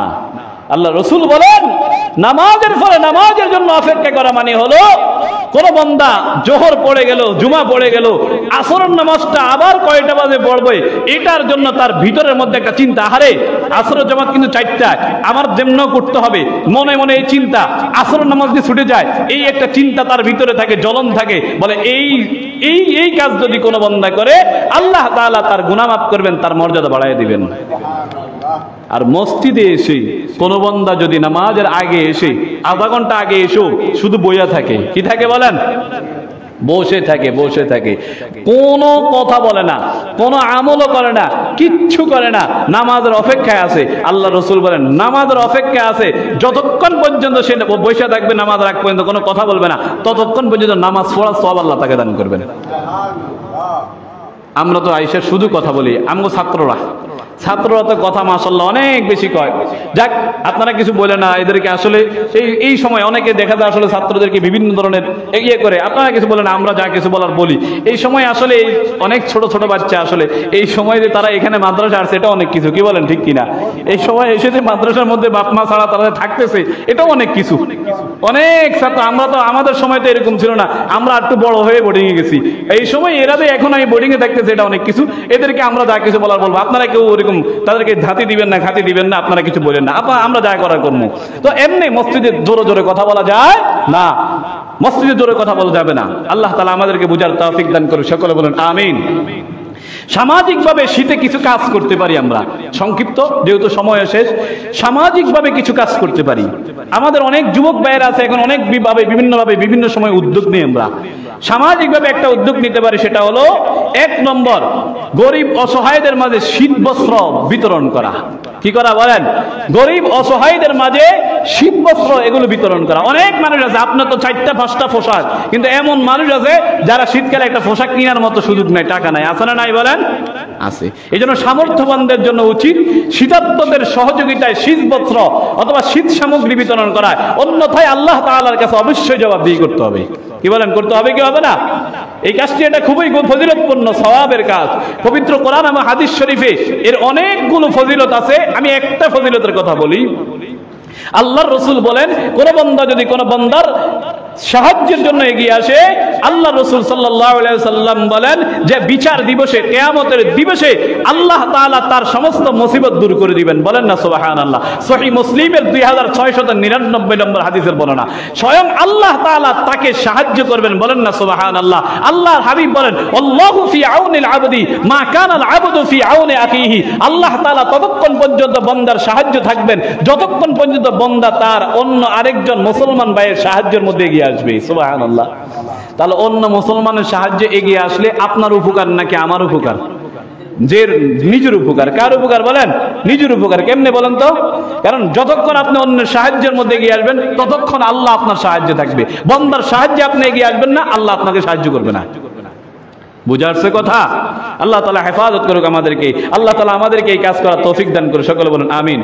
আল্লাহ রাসূল বলেন নামাজের পরে নামাজের জন্য অপেক্ষা করা মানে হলো কোন বান্দা জোহর পড়ে গেল জুমা পড়ে গেল আসরের নামাজটা আবার কয়টা বাজে পড়বে এটার জন্য তার ভিতরের মধ্যে একটা চিন্তা, আরে আসরের জামাত কিন্তু 4টায় আমার যেমন করতে হবে, মনে মনে এই চিন্তা আসরের নামাজ দিয়ে ছুটে যায় এই একটা চিন্তা তার ভিতরে থাকে, জ্বলন থাকে। বলে এই কাজ যদি কোনো বান্দা করে আল্লাহ তাআলা তার গুনাহ মাফ করবেন, তার মর্যাদা বাড়ায় দিবেন। আর মসজিদে এসে কোন বান্দা যদি নামাজের আগে এসে আধা ঘন্টা আগে এসো শুধু বইয়া থাকে, কি থাকে বলেন? বসে থাকে, কোনো কথা বলে না, কোনো আমলও করে না, কিচ্ছু করে না, নামাজের অপেক্ষায় আছে। আল্লাহ রাসূল বলেন নামাজের অপেক্ষায় আছে যতক্ষণ পর্যন্ত সে বসে থাকবে নামাজ রাখ পর্যন্ত কোনো কথা বলবে না, ততক্ষণ পর্যন্ত নামাজ পড়ার সওয়াব আল্লাহ তাকে দান করবেন। আমরা তো আইসা শুধু কথা বলি, আমগো ছাত্ররা তো কথা মাশাআল্লাহ অনেক বেশি কয়। যাক, আপনারা কিছু বলে না এদেরকে, আসলে এই সময় অনেকে দেখা যায় আসলে ছাত্রদেরকে বিভিন্ন ধরনের ইয়ে করে, আপনারা কিছু বলে না, আমরা যা কিছু বলার বলি। এই সময় আসলে অনেক ছোট ছোট বাচ্চা আসলে এই সময় যে তারা এখানে মাদ্রাসা আসছে এটা অনেক কিছু, কি বলেন ঠিক কিনা? এই সময় এসে যে মাদ্রাসার মধ্যে বাপ মা ছাড়া তারা থাকতেছে এটাও অনেক কিছু। অনেক ছাত্র, আমরা তো আমাদের সময় তো এরকম ছিল না, আমরা একটু বড় হয়ে বোর্ডিংয়ে গেছি। এই সময় এরা যে এখন আমি বোর্ডিংয়ে থাকতেছে এটা অনেক কিছু। এদেরকে আমরা যা কিছু বলার বলবো, আপনারা কেউ তাদেরকে ধাতি দিবেন না, খাতি দিবেন না, আপনারা কিছু বলেন না, আমরা যা করার করবো। তো এমনি মসজিদে জোরে জোরে কথা বলা যায় না, মসজিদে জোরে কথা বলা যাবে না। আল্লাহ তাআলা আমাদেরকে বুঝার তৌফিক দান করুন, সকলে বলেন আমিন। সামাজিকভাবে শীতে কিছু কাজ করতে পারি আমরা, সংক্ষিপ্ত যেহেতু সময় শেষ, সামাজিকভাবে কিছু কাজ করতে পারি। আমাদের অনেক যুবক ভাইয়েরা আছে এখন অনেক বিভিন্নভাবে বিভিন্ন সময় উদ্যোগ নিয়ে আমরা সামাজিকভাবে একটা উদ্যোগ নিতে পারি। সেটা হলো 1 নম্বর গরিব অসহায়দের মাঝে শীত বস্ত্র বিতরণ করা। কি করা বলেন? গরিব অসহায়দের মাঝে শীত বস্ত্র এগুলো বিতরণ করা। অনেক মানুষ আছে, আপনার তো 4টা 5টা পোশাক, কিন্তু এমন মানুষ আছে যারা শীতকালে একটা পোশাক কেনার মতো সুযোগ নাই, টাকা নাই, আছে না নাই বলেন? আছে। এই জন্য সামর্থ্যবানদের জন্য উচিত শীতার্তদের সহযোগিতায় শীত বস্ত্র অথবা শীত সামগ্রী বিতরণ করা, অন্যথায় আল্লাহ তাআলার কাছে অবশ্যই জবাবদিহি করতে হবে। কি বলেন, করতে হবে কি হবে না? এই কাজটি এটা খুবই ফজিলতপূর্ণ সওয়াবের কাজ। পবিত্র কোরআন এবং হাদিস শরীফে এর অনেকগুলো ফজিলত আছে। আমি একটা ফজিলতের কথা বলি। আল্লাহর রাসূল বলেন কোন বান্দা যদি কোন বান্দার সাহায্যের জন্য এগিয়ে আসে, আল্লাহ রাসূল সাল্লাল্লাহু আলাইহি সাল্লাম বলেন যে বিচার দিবসে, কিয়ামতের দিবসে আল্লাহ তাআলা তার সমস্ত মুসিবত দূর করে দিবেন। বলেন না সুবহানাল্লাহ। সহিহ মুসলিমের 2699 নম্বর হাদিসের বর্ণনা। স্বয়ং আল্লাহ তাআলা তাকে সাহায্য করবেন। বলেন না সুবহানাল্লাহ। আল্লাহর হাবিব বলেন আল্লাহু ফি আউনিল আবদি মা কানাল আবদু ফি আউনি আখিহি। আল্লাহ তাআলা ততক্ষণ পর্যন্ত বান্দার সাহায্য থাকবেন যতক্ষণ পর্যন্ত বান্দা তার অন্য আরেকজন মুসলমান ভাইয়ের সাহায্যের মধ্যে এগিয়ে আসবে। সুবহানাল্লাহ। তাহলে অন্য মুসলমানের সাহায্যে এগিয়ে আসলে আপনার উপকার নাকি আমার উপকার? যে নিজের উপকার। কার উপকার বলেন? নিজের উপকার। কেমনে বলেন তো? কারণ যতক্ষণ আপনি অন্যের সাহায্যের মধ্যে এগিয়ে আসবেন ততক্ষণ আল্লাহ আপনার সাহায্যে থাকবে। বান্দার সাহায্যে আপনি এগিয়ে আসবেন না, আল্লাহ আপনাকে সাহায্য করবে না। বুঝা আসছে কথা? আল্লাহ তাআলা হেফাজত করুক আমাদেরকে, আল্লাহ তাআলা আমাদেরকে এই কাজ করার তৌফিক দান করুন, সকলে বলুন আমিন।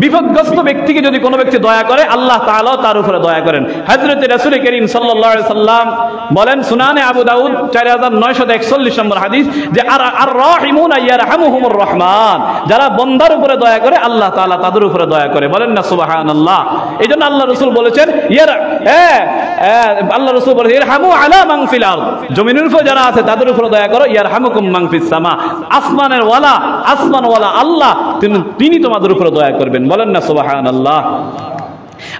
বিপদগ্রস্ত ব্যক্তিকে যদি কোনো ব্যক্তি দয়া করে আল্লাহ তাআলাও তার উপরে দয়া করেন। হযরত রাসূল করিম সাল্লাল্লাহু আলাইহি সাল্লাম বলেন, সুনানে আবু দাউদ 4941 নম্বর হাদিস, যে আর রাহিমুনা ইয়ারহামুহুমুর রহমান, যারা বান্দার উপরে দয়া করে আল্লাহ তাআলা তাদের উপরে দয়া করে, বলেন না সুবহানাল্লাহ। এইজন্য আল্লাহ রাসূল বলেছেন আল্লাহ রাসূল বলেছেন ইরহামু আলা মান ফিল আরদ, জমিনের উপরে যারা আছে তাদের উপরে দয়া করো, ইয়ারহামুকুম মান ফিস সামা, আসমানওয়ালা আল্লাহ তিনি তোমাদের উপরে দয়া করবেন, বলেন না সুবহানাল্লাহ।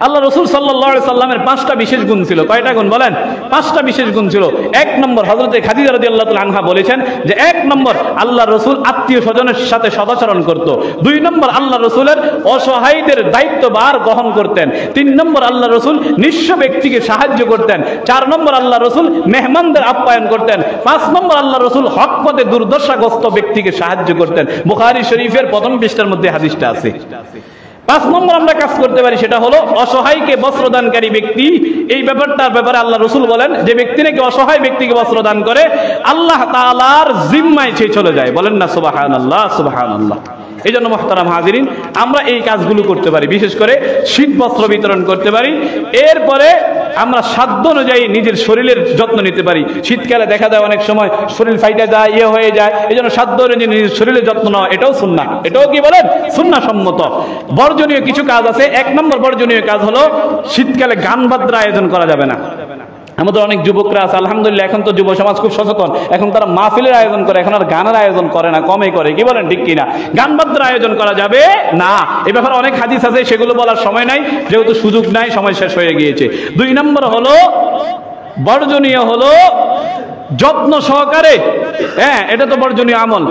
আল্লাহ রাসূল সাল্লাল্লাহু আলাইহি সাল্লামের 5টা বিশেষ গুণ ছিল। কয়টা গুণ বলেন? 5টা বিশেষ গুণ ছিল। 1 নম্বর, হযরতে খাদিজা রাদিয়াল্লাহু তাআলা আনহা বলেছেন যে 1 নম্বর আল্লাহ রাসূল আত্মীয় স্বজনের সাথে সদাচরণ করত। 2 নম্বর আল্লাহ রাসূলের অসহায়দের দায়িত্বভার গ্রহণ করতেন। 3 নম্বর আল্লাহ রাসূল নিঃস্ব ব্যক্তিকে সাহায্য করতেন। 4 নম্বর আল্লাহ রাসূল মেহমানদের আপ্যায়ন করতেন। 5 নম্বর আল্লাহ রাসূল হক পথে দুর্দশাগ্রস্ত ব্যক্তিকে সাহায্য করতেন। বুখারী শরীফের প্রথম পৃষ্ঠার মধ্যে হাদিসটা আছে। 5 নম্বর আমরা কাজ করতে পারি, সেটা হলো অসহায়কে বস্ত্রদানকারী ব্যক্তি। এই ব্যাপারটার ব্যাপারে আল্লাহ রাসূল বলেন, যে ব্যক্তি নাকি অসহায় ব্যক্তিকে বস্ত্র দান করে আল্লাহ তাআলার জিম্মায় সে চলে যায়, বলেন না সুবহানাল্লাহ সুবহানাল্লাহ। এই জন্য মুহতারাম হাজিরিন, আমরা এই কাজগুলো করতে পারি, বিশেষ করে শীত বস্ত্র বিতরণ করতে পারি। এরপরে আমরা সাধ্য অনুযায়ী নিজের শরীরের যত্ন নিতে পারি। শীতকালে দেখা যায় অনেক সময় শরীর ফাইটা যায়, হয়ে যায়, এই জন্য সাধ্য অনুযায়ী নিজের শরীরের যত্ন নেওয়া, এটাও সুন্নাহ। এটাও কি বলেন? সুন্নাহ সম্মত। বর্জনীয় কিছু কাজ আছে। 1 নম্বর বর্জনীয় কাজ হলো শীতকালে গান বাদ্রা আয়োজন করা যাবে না। আমাদের অনেক যুবকরা আছে, আলহামদুলিল্লাহ এখন তো যুব সমাজ খুব সচেতন, এখন তারা মাহফিলের আয়োজন করে, এখন আর গানের আয়োজন করে না, কমই করে, কি বলেন ঠিক কিনা? গান বাদ্রা আয়োজন করা যাবে না। এ ব্যাপারে অনেক হাদিস আছে, সেগুলো বলার সময় নাই, যেহেতু সুযোগ নাই, সময় শেষ হয়ে গিয়েছে। 2 নম্বর হলো বর্জনীয় হলো যত্ন সহকারে, এটা তো বর্জনীয় আমল।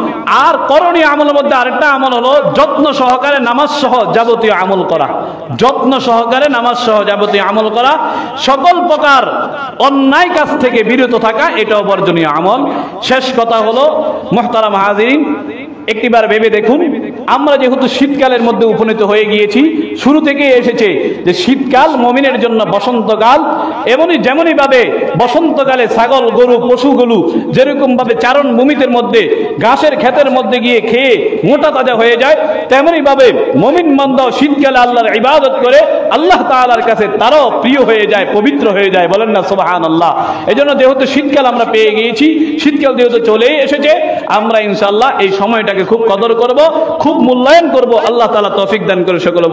আর করণীয় আমলের মধ্যে আরেকটা আমল হলো যত্ন সহকারে নামাজ সহ যাবতীয় আমল করা। যত্ন সহকারে নামাজ সহ যাবতীয় আমল করা, সকল প্রকার অন্যায় কাজ থেকে বিরত থাকা, এটাও বর্জনীয় আমল। শেষ কথা হলো মুহতারাম হাজিরিন, একটিবার ভেবে দেখুন, আমরা যেহেতু শীতকালের মধ্যে উপনীত হয়ে গিয়েছি, শুরু থেকেই এসেছে যে শীতকাল মুমিনের জন্য বসন্তকাল। যেমনই ভাবে বসন্তকালে ছাগল গরু পশুগুলো যেরকম ভাবে চারণ ভূমিদের মধ্যে ঘাসের ক্ষেতের মধ্যে গিয়ে খেয়ে মোটা তাজা হয়ে যায়, তেমনি ভাবে মুমিন বান্দা শীতকালে আল্লাহর ইবাদত করে আল্লাহ তাআলার কাছে তারাও প্রিয় হয়ে যায়, পবিত্র হয়ে যায়, বলেন না সুবহানাল্লাহ। এজন্য যেহেতু শীতকাল আমরা পেয়ে গিয়েছি, শীতকাল যেহেতু চলেই এসেছে, আমরা ইনশাআল্লাহ এই সময়টাকে খুব কদর করব, খুব মূল্যায়ন করব। আল্লাহ তাআলা তৌফিক দান করে সকলে।